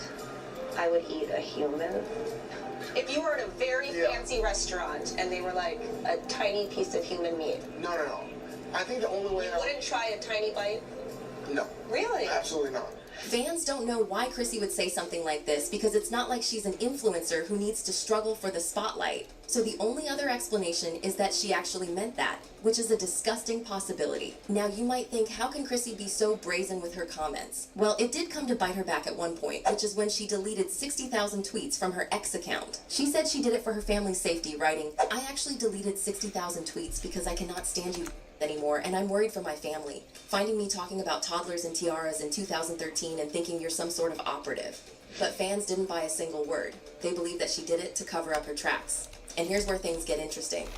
I would eat a human. If you were at a very fancy restaurant and they were like a tiny piece of human meat. No. I think the only way You wouldn't try a tiny bite? No. Really? Absolutely not. Fans don't know why Chrissy would say something like this because it's not like she's an influencer who needs to struggle for the spotlight. So the only other explanation is that she actually meant that, which is a disgusting possibility. Now you might think, how can Chrissy be so brazen with her comments? Well, it did come to bite her back at one point, which is when she deleted 60,000 tweets from her X account. She said she did it for her family's safety, writing, "I actually deleted 60,000 tweets because I cannot stand you anymore, and I'm worried for my family. Finding me talking about toddlers and tiaras in 2013 and thinking you're some sort of operative." But fans didn't buy a single word. They believe that she did it to cover up her tracks. And here's where things get interesting.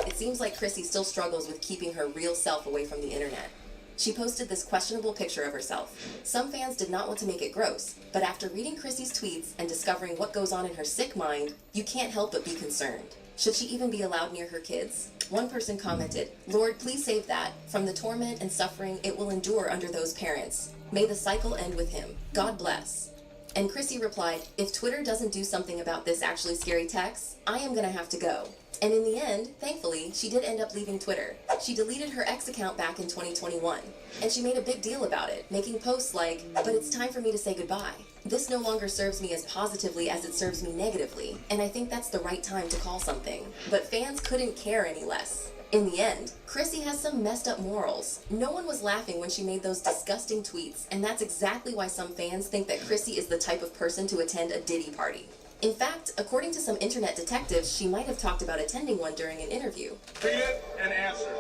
It seems like Chrissy still struggles with keeping her real self away from the internet. She posted this questionable picture of herself. Some fans did not want to make it gross, but after reading Chrissy's tweets and discovering what goes on in her sick mind, you can't help but be concerned. Should she even be allowed near her kids? One person commented, "Lord, please save that. From the torment and suffering it will endure under those parents. May the cycle end with him. God bless." And Chrissy replied, "If Twitter doesn't do something about this actually scary text, I am gonna have to go." And in the end, thankfully, she did end up leaving Twitter. She deleted her X account back in 2021. And she made a big deal about it, making posts like, "But it's time for me to say goodbye. This no longer serves me as positively as it serves me negatively, and I think that's the right time to call something." But fans couldn't care any less. In the end, Chrissy has some messed up morals. No one was laughing when she made those disgusting tweets, and that's exactly why some fans think that Chrissy is the type of person to attend a Diddy party. In fact, according to some internet detectives, she might have talked about attending one during an interview. Read it and answer.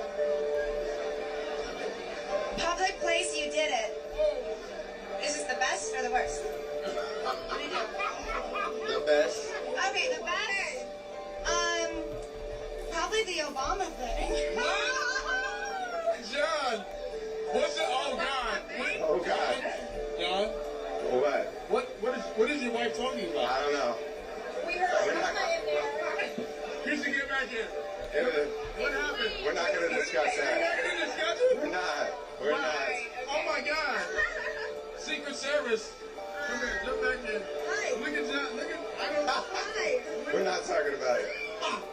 Public place, you did it. Is this the best or the worst? The best. Okay, the best. Probably the Obama thing. John! What's it? Oh, God. Oh, God. John? What is your wife talking about? I don't know. We heard in there. Chrissy, get back here. What happened? We're not going to discuss that. You're not going to discuss it? We're not. We're not. Oh, my God. Secret Service. Come here. Jump back in. Look at John. Look at... I don't know. We're not talking about it.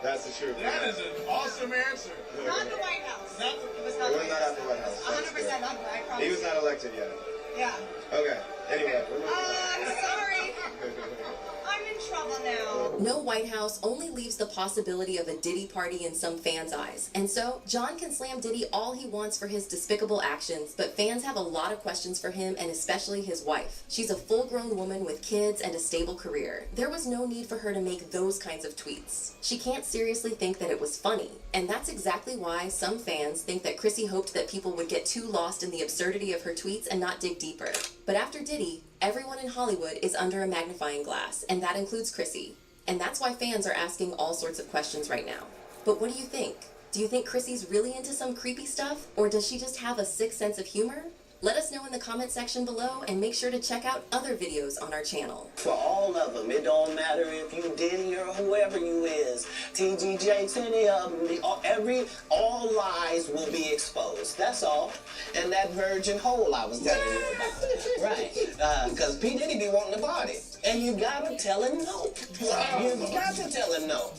That's the truth. That is an awesome answer. Not the White House. It was not after White House. 100% not I promise. He was not elected yet. Yeah. Okay. Anyway. I'm sorry. I'm in trouble now. No White House only leaves the possibility of a Diddy party in some fans' eyes. And so, John can slam Diddy all he wants for his despicable actions, but fans have a lot of questions for him and especially his wife. She's a full-grown woman with kids and a stable career. There was no need for her to make those kinds of tweets. She can't seriously think that it was funny. And that's exactly why some fans think that Chrissy hoped that people would get too lost in the absurdity of her tweets and not dig deeper. But after Diddy, everyone in Hollywood is under a magnifying glass, and that includes Chrissy. And that's why fans are asking all sorts of questions right now. But what do you think? Do you think Chrissy's really into some creepy stuff? Or does she just have a sick sense of humor? Let us know in the comment section below, and make sure to check out other videos on our channel. For all of them, it don't matter if you Diddy or whoever you is, TGJ, any of them, all lies will be exposed. That's all. And that virgin hole I was telling you about. Right. Because P. Diddy be wanting to party. And you gotta tell him no. You got to tell him no.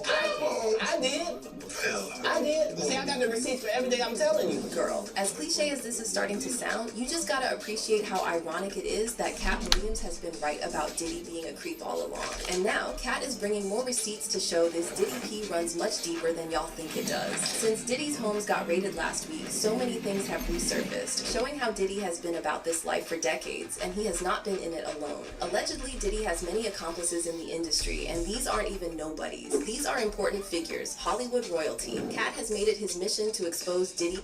I did. See, I got the receipts for everything I'm telling you. Girl, as cliche as this is starting to sound, you just gotta appreciate how ironic it is that Cat Williams has been right about Diddy being a creep all along. And now, Cat is bringing more receipts to show this Diddy P runs much deeper than y'all think it does. Since Diddy's homes got raided last week, so many things have resurfaced, showing how Diddy has been about this life for decades, and he has not been in it alone. Allegedly, Diddy has many accomplices in the industry, and these aren't even nobodies. These are important figures, Hollywood royalty. Cat has made it his mission to expose Diddy.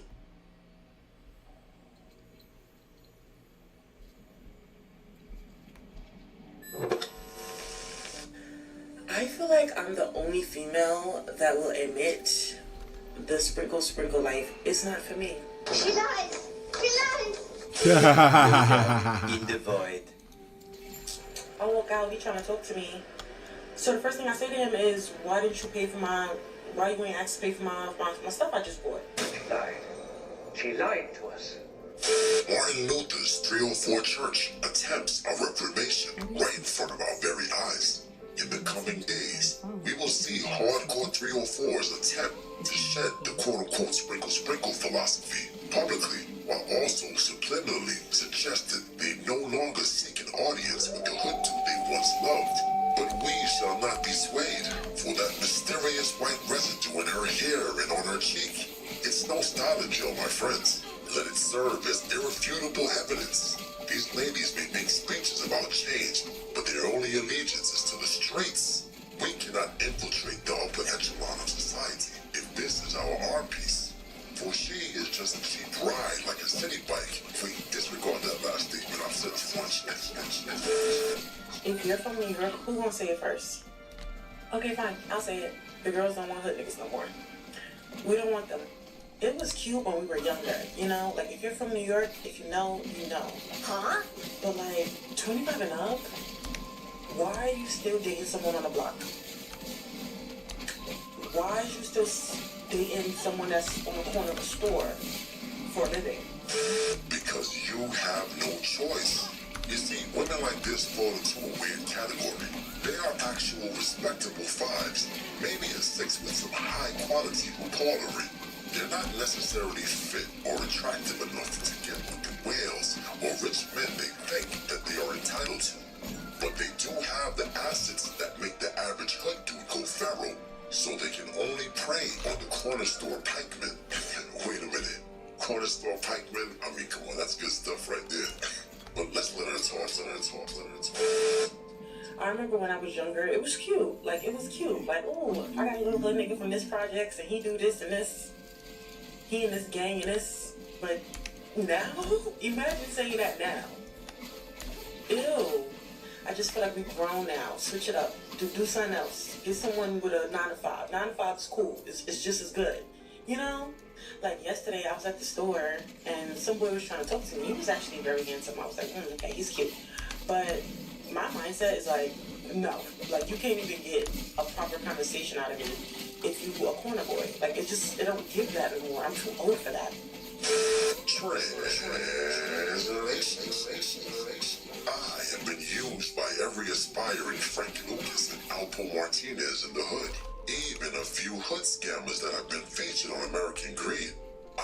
I feel like I'm the only female that will admit the sprinkle life is not for me. She lies. She lies. In the void. I walk out, he trying to talk to me. So the first thing I say to him is, why didn't you pay for why you ain't asked to pay for my stuff I just bought? She lied. She lied to us. Martin Luther's 304 Church attempts a reformation right in front of our very eyes. In the coming days, we will see hardcore 304s attempt to shed the quote-unquote sprinkle philosophy publicly, while also subliminally suggested they no longer seek an audience with the hood dude they once loved. But we shall not be swayed, for that mysterious white residue in her hair and on her cheek. It's nostalgia, my friends. Let it serve as irrefutable evidence. These ladies may make speeches about change, but their only allegiance is to the streets. We cannot infiltrate the upper echelon of society if this is our art piece. For she is just a cheap ride like a city bike. Please disregard that last statement. I've said too much. If you're from New York, who gonna say it first? Okay, fine, I'll say it. The girls don't want hood niggas no more. We don't want them. It was cute when we were younger, you know? Like, if you're from New York, if you know, you know. Huh? But, like, 25 and up, why are you still dating someone on the block? Why are you still dating someone that's on the corner of a store for a living? Because you have no choice. You see, women like this fall into a weird category. They are actual respectable fives, maybe a six with some high-quality bullshit. They're not necessarily fit or attractive enough to get with the whales or rich men they think that they are entitled to. But they do have the assets that make the average hood dude go feral, so they can only prey on the corner store pikemen. Wait a minute. Corner store pikemen? I mean, come on, that's good stuff right there. But let's let her talk. I remember when I was younger, it was cute. Like, it was cute. Like, ooh, I got a little hood nigga from this project, and he do this and this. He in this gang and this. But now, imagine saying that now. Ew. I just feel like we've grown now. Switch it up. Do something else. Get someone with a 9 to 5. 9 to 5 is cool. It's just as good. You know? Like yesterday, I was at the store and some boy was trying to talk to me. He was actually very handsome. I was like, okay, he's cute. But my mindset is like, no. Like, you can't even get a proper conversation out of me if you a corner boy. Like, it don't give that anymore. I'm too old for that. I have been used by every aspiring Frank Lucas and Alpo Martinez in the hood. Even a few hood scammers that have been featured on American Greed.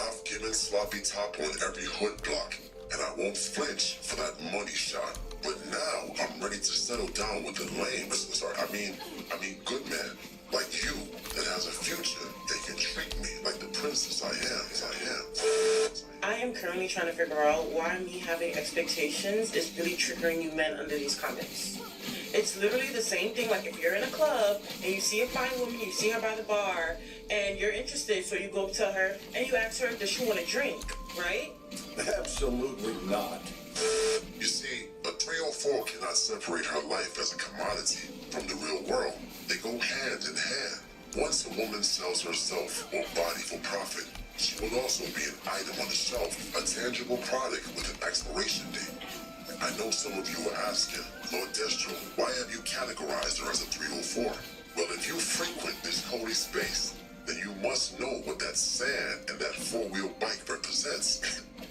I've given sloppy top on every hood block, and I won't flinch for that money shot. But now I'm ready to settle down with the lame. Sorry, I mean good man like you that has a future that can treat me like the princess I am. I am currently trying to figure out why me having expectations is really triggering you men under these comments. It's literally the same thing, like if you're in a club and you see a fine woman, you see her by the bar, and you're interested, so you go up to her and you ask her, does she want a drink, right? Absolutely not. You see, a 304 cannot separate her life as a commodity from the real world. They go hand in hand. Once a woman sells herself or body for profit, she will also be an item on the shelf, a tangible product with an expiration date. I know some of you are asking, Lord Destro, why have you categorized her as a 304? Well, if you frequent this holy space, then you must know what that sand and that four-wheel bike represents.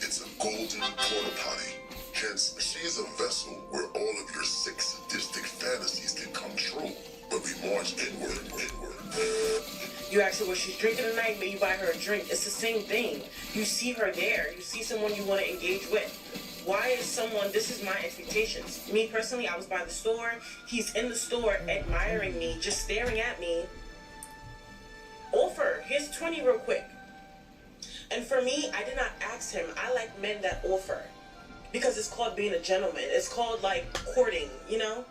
It's a golden porta potty. Hence, she's a vessel where all of your sick, sadistic fantasies can come true. But we march inward. You ask her what she's drinking tonight, but you buy her a drink. It's the same thing. You see her there. You see someone you want to engage with. Why is someone, this is my expectations. Me personally, I was by the store. He's in the store admiring me, just staring at me. Offer, here's 20 real quick. And for me, I did not ask him. I like men that offer. Because it's called being a gentleman. It's called like courting, you know?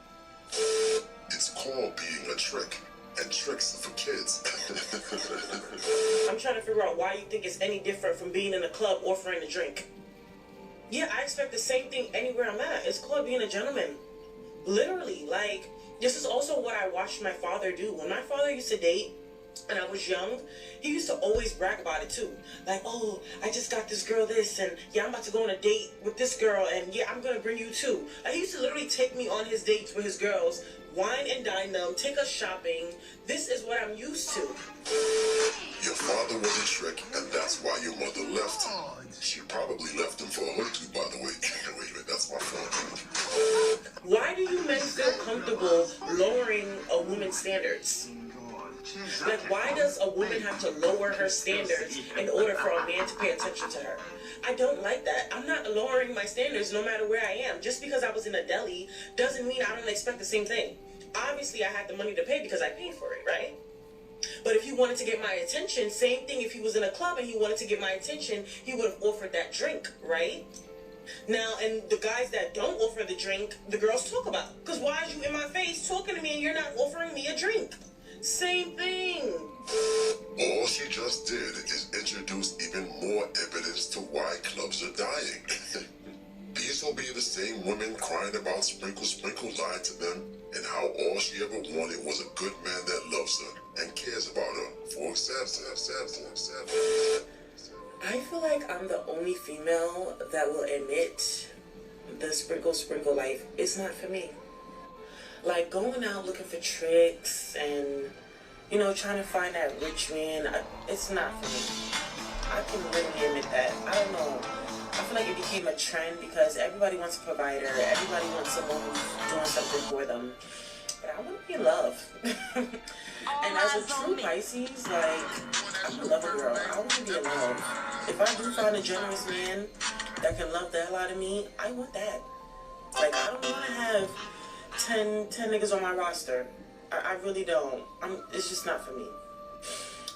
It's called being a trick. And tricks are for kids. I'm trying to figure out why you think it's any different from being in a club offering a drink. Yeah, I expect the same thing anywhere I'm at. It's called being a gentleman. Literally, like, this is also what I watched my father do. When my father used to date, and I was young, he used to always brag about it too. Like, oh, I just got this girl this, and yeah, I'm about to go on a date with this girl, and yeah, I'm gonna bring you too. Like, he used to literally take me on his dates with his girls, wine and dine them, take us shopping. This is what I'm used to. Your father was a trick, and that's why your mother left him. She probably left him for a hooky, by the way. Wait a minute, that's my phone. Why do you men feel comfortable lowering a woman's standards? Like, why does a woman have to lower her standards in order for a man to pay attention to her? I don't like that. I'm not lowering my standards no matter where I am. Just because I was in a deli doesn't mean I don't expect the same thing. Obviously, I had the money to pay because I paid for it, right? But if he wanted to get my attention, same thing if he was in a club and he wanted to get my attention, he would have offered that drink, right? Now, and the guys that don't offer the drink, the girls talk about. Because why is you in my face talking to me and you're not offering me a drink? Same thing. All she just did is introduce even more evidence to why clubs are dying. These will be the same women crying about Sprinkle Sprinkle lied to them and how all she ever wanted was a good man that loves her and cares about her. For example, I feel like I'm the only female that will admit the Sprinkle Sprinkle life is not for me. Like, going out looking for tricks and, you know, trying to find that rich man, it's not for me. I can really admit that. I don't know. I feel like it became a trend because everybody wants a provider. Everybody wants someone who's doing something for them. But I want to be in love. And as a true Pisces, like, I'm a lover girl. I want to be in love. If I do find a generous man that can love the hell out of me, I want that. Like, I don't want to have 10 niggas on my roster. I really don't. It's just not for me.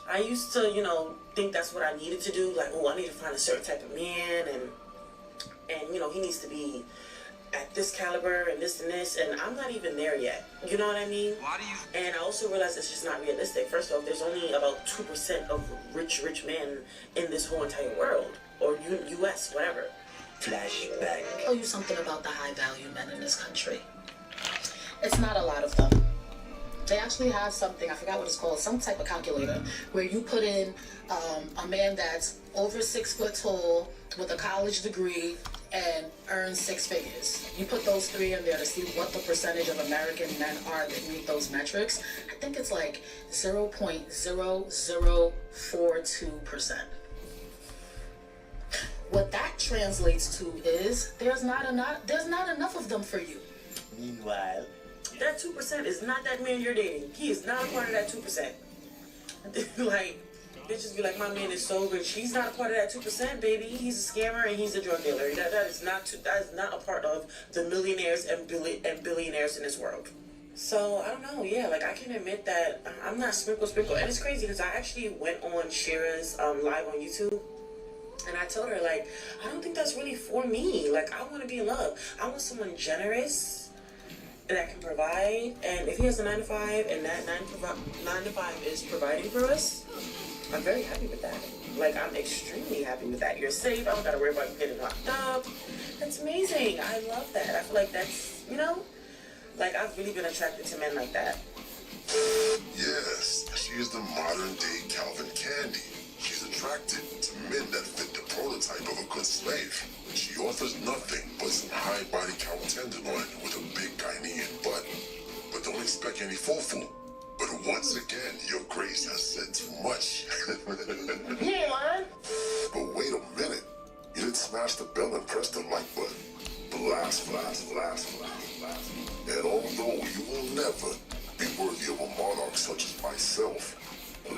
I used to, you know, think that's what I needed to do. Like, oh, I need to find a certain type of man, and you know, he needs to be at this caliber and this, and I'm not even there yet. You know what I mean? And I also realized it's just not realistic. First off, there's only about 2% of rich men in this whole entire world, or U.S., whatever. Flashback. I'll tell you something about the high-value men in this country. It's not a lot of them. They actually have something, I forgot what it's called, some type of calculator, where you put in a man that's over 6 foot tall with a college degree and earns 6 figures. You put those 3 in there to see what the percentage of American men are that meet those metrics. I think it's like 0.0042%. What that translates to is there's not enough of them for you. Meanwhile, that 2% is not that man you're dating. He is not a part of that 2%. Like, bitches be like, my man is so rich. He's not a part of that 2%, baby. He's a scammer and he's a drug dealer. That is not a part of the millionaires and billionaires in this world. So, I don't know, yeah, like, I can admit that I'm not sprinkle. And it's crazy because I actually went on Shira's live on YouTube. And I told her, like, I don't think that's really for me. Like, I want to be in love. I want someone generous that can provide. And if he has a 9 to 5 and that 9 to 5 is providing for us, I'm very happy with that. Like, I'm extremely happy with that. You're safe. I don't got to worry about you getting locked up. That's amazing. I love that. I feel like that's, you know, like, I've really been attracted to men like that. Yes, she is the modern day Calvin Candy. She's attracted to men that fit the prototype of a good slave. She offers nothing but some high body cow tenderloin with a big Ghanaian butt. But don't expect any fufu. But once again, your grace has said too much. He ain't lying. But wait a minute. You didn't smash the bell and press the like button. Blast. And although you will never be worthy of a monarch such as myself,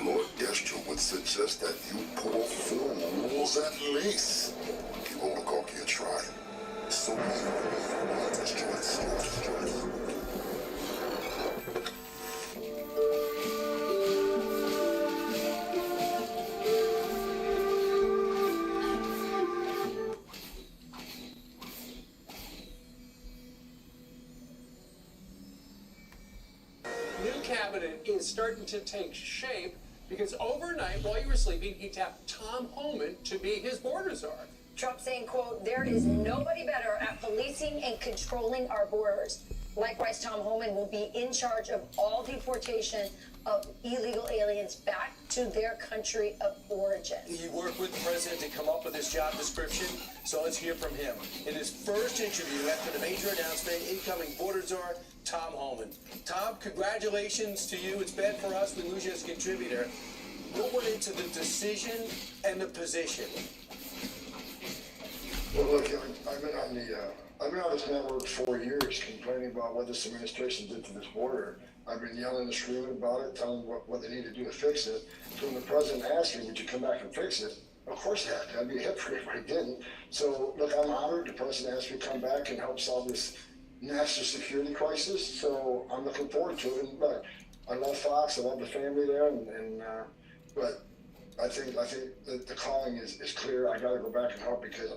Lord Gesture would suggest that you put off 4 rules at least. Give oligarchy a try. So cabinet is starting to take shape because overnight, while you were sleeping, he tapped Tom Homan to be his border czar. Trump saying, quote, there is nobody better at policing and controlling our borders. Likewise, Tom Homan will be in charge of all deportation of illegal aliens back to their country of origin. He worked with the president to come up with his job description, so let's hear from him. In his first interview after the major announcement, incoming border czar, Tom Homan. Tom, congratulations to you. It's bad for us. We lose you as a contributor. What went into the decision and the position? Well, look, I've been on this network for 4 years complaining about what this administration did to this border. I've been yelling and screaming about it, telling what they need to do to fix it. So when the president asked me, would you come back and fix it? Of course I had to. I'd be a hypocrite if I didn't. So, look, I'm honored the president asked me to come back and help solve this national security crisis. So I'm looking forward to it. And look, I love Fox. I love the family there. But I think that the calling is clear. I got to go back and help because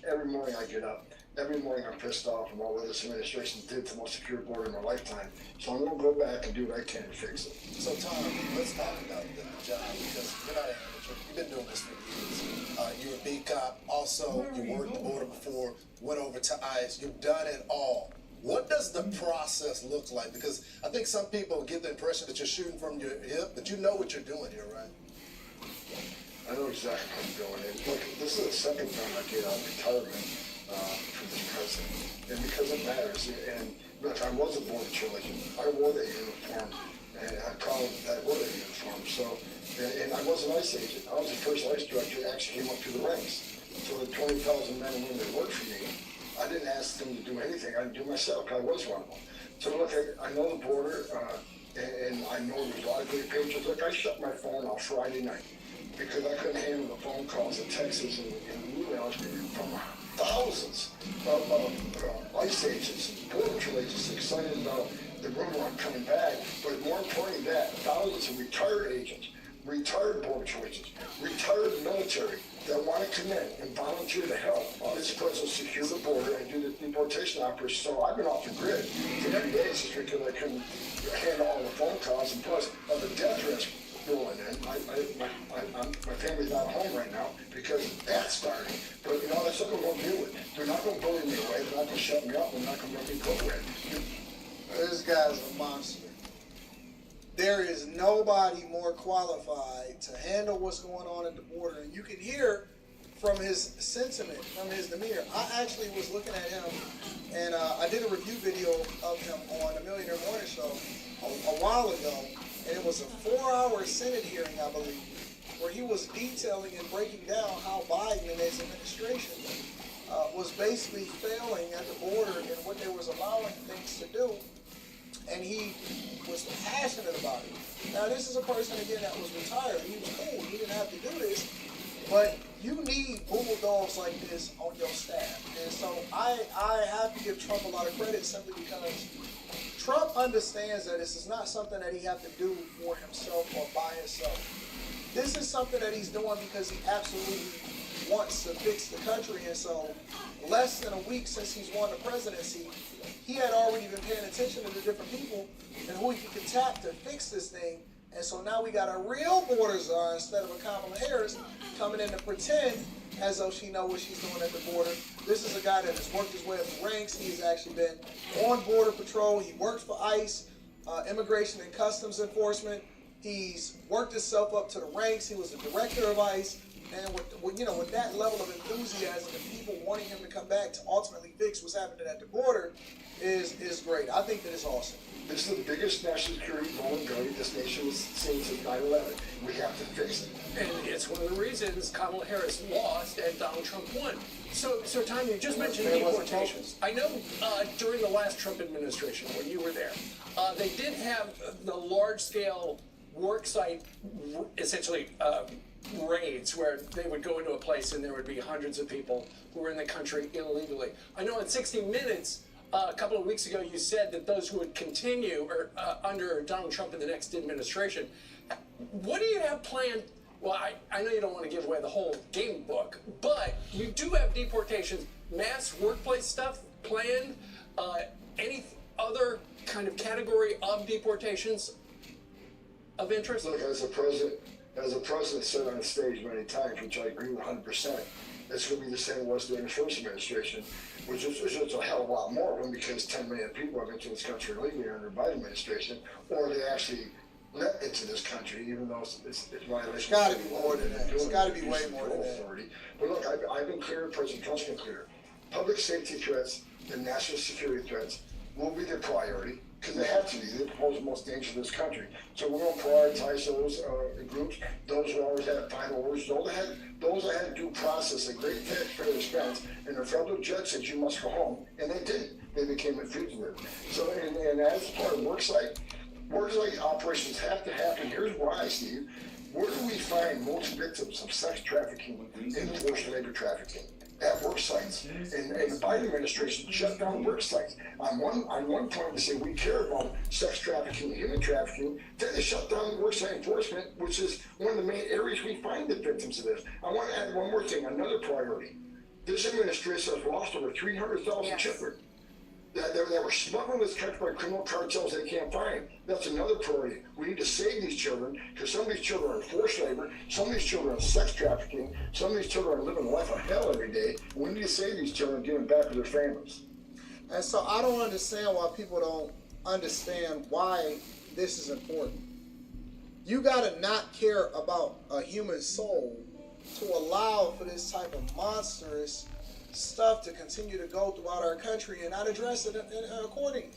every morning I get up. Every morning I'm pissed off about what this administration did to the most secure border in my lifetime. So I'm going to go back and do what I can to fix it. So, Tom, let's talk about the job because you're not an amateur. You've been doing this for years. You're a beat cop. Also, you worked the border before, went over to ICE. You've done it all. What does the process look like? Because I think some people get the impression that you're shooting from your hip, but you know what you're doing here, right? I know exactly what I'm doing. And look, this is the second time I get out of retirement from this president. And because it matters. And look, I was a border patrol agent. I wore that uniform. And I'm proud that I wore that uniform. So, and I was an ICE agent. I was the first ICE director that actually came up through the ranks. So the 20,000 men and women that worked for me, I didn't ask them to do anything. I didn't do myself. I was one of them. So look, I know the border, and I know there's a lot of great pages. Look, I shut my phone off Friday night because I couldn't handle the phone calls and texts and emails from thousands of ICE agents, border patrol agents excited about the rumor I'm coming back. But more importantly than that, thousands of retired agents, retired border patrol agents, retired military that want to come in and volunteer to help this president secure the border and do the deportation operation. So I've been off the grid for 3 days just because I couldn't handle all the phone calls and plus of the death risk rolling in. My family's not home right now because that's starting. But you know, that's what we're going to deal with. They're not going to bully me away. They're not going to shut me up. They're not going to let me go away. This guy's a monster. There is nobody more qualified to handle what's going on at the border. And you can hear from his sentiment, from his demeanor. I actually was looking at him, and I did a review video of him on the Millionaire Morning Show a while ago, and it was a 4-hour Senate hearing, I believe, where he was detailing and breaking down how Biden and his administration was basically failing at the border and what they was allowing things to do. And he was was passionate about it. Now, this is a person, again, that was retired. He was cool. He didn't have to do this. But you need bulldogs like this on your staff. And so I have to give Trump a lot of credit simply because Trump understands that this is not something that he has to do for himself or by himself. This is something that he's doing because he absolutely wants to fix the country. And so less than a week since he's won the presidency, he had already been paying attention to the different people and who he could tap to fix this thing. And so now we got a real border czar instead of a Kamala Harris coming in to pretend as though she knows what she's doing at the border. This is a guy that has worked his way up the ranks. He's actually been on Border Patrol. He works for ICE, Immigration and Customs Enforcement. He's worked himself up to the ranks. He was the director of ICE. And with that level of enthusiasm and people wanting him to come back to ultimately fix what's happening at the border is great. I think that it's awesome. This is the biggest national security vulnerability this nation has seen since 9/11. We have to fix it. And it's one of the reasons Kamala Harris lost and Donald Trump won. So Tom, you just mentioned deportations. I know during the last Trump administration, when you were there, they did have the large-scale worksite, essentially raids, where they would go into a place and there would be hundreds of people who were in the country illegally. I know in 60 Minutes, a couple of weeks ago, you said that those who would continue under Donald Trump in the next administration. What do you have planned? Well, I know you don't want to give away the whole game book, but you do have deportations, mass workplace stuff planned, any other kind of category of deportations of interest? Look, as a president said on stage many times, which I agree with 100%, it's going to be the same as it was during the first administration, which is a hell of a lot more of them because 10 million people have entered this country illegally under the Biden administration, or they actually let into this country, even though it's violation. It's got to be more than that. It's got to be way more than that. Authority. But look, I've been clear, President Trump's been clear. Public safety threats and national security threats will be their priority because they have to be. They pose the most danger to this country. So we're going to prioritize those groups, those who always had final words, those that had due process at great taxpayer expense, and the federal judge said you must go home, and they didn't. They became a fugitive. So, and as part of worksite operations have to happen. Here's why, Steve. Where do we find most victims of sex trafficking and forced labor trafficking? At work sites. And the Biden administration shut down work sites. On one point, they say we care about sex trafficking, human trafficking. Then they shut down work site enforcement, which is one of the main areas we find the victims of this. I want to add one more thing, another priority. This administration has lost over 300,000 children that were smuggled in this country by criminal cartels they can't find. That's another priority. We need to save these children because some of these children are in forced labor, some of these children are sex trafficking, some of these children are living a life of hell every day. We need to save these children and give them back to their families. And so I don't understand why people don't understand why this is important. You gotta not care about a human soul to allow for this type of monstrous stuff to continue to go throughout our country and not address it accordingly.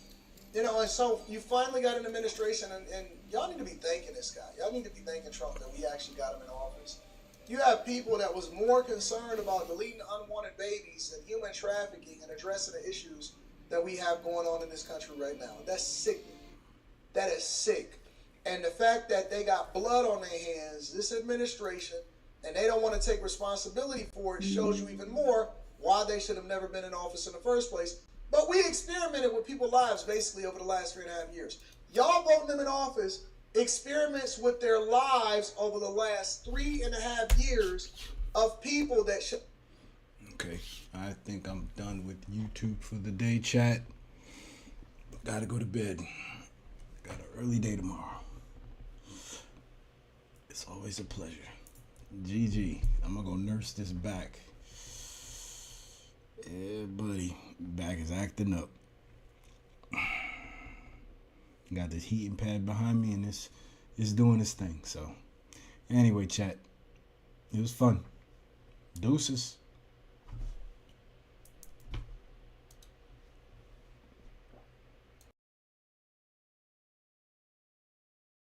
And so you finally got an administration, and y'all need to be thanking this guy. Y'all need to be thanking Trump that we actually got him in office. You have people that was more concerned about deleting unwanted babies and human trafficking and addressing the issues that we have going on in this country right now. That's sickening. That is sick. And the fact that they got blood on their hands, this administration, and they don't want to take responsibility for it shows you even more why they should have never been in office in the first place. But we experimented with people's lives basically over the last 3.5 years. Y'all voting them in office, experiments with their lives over the last 3.5 years of people that should. Okay, I think I'm done with YouTube for the day, chat. Gotta go to bed. Got an early day tomorrow. It's always a pleasure. GG. I'm gonna go nurse this back. Yeah, buddy. Back is acting up. Got this heating pad behind me and it's doing its thing. So, anyway, chat. It was fun. Deuces.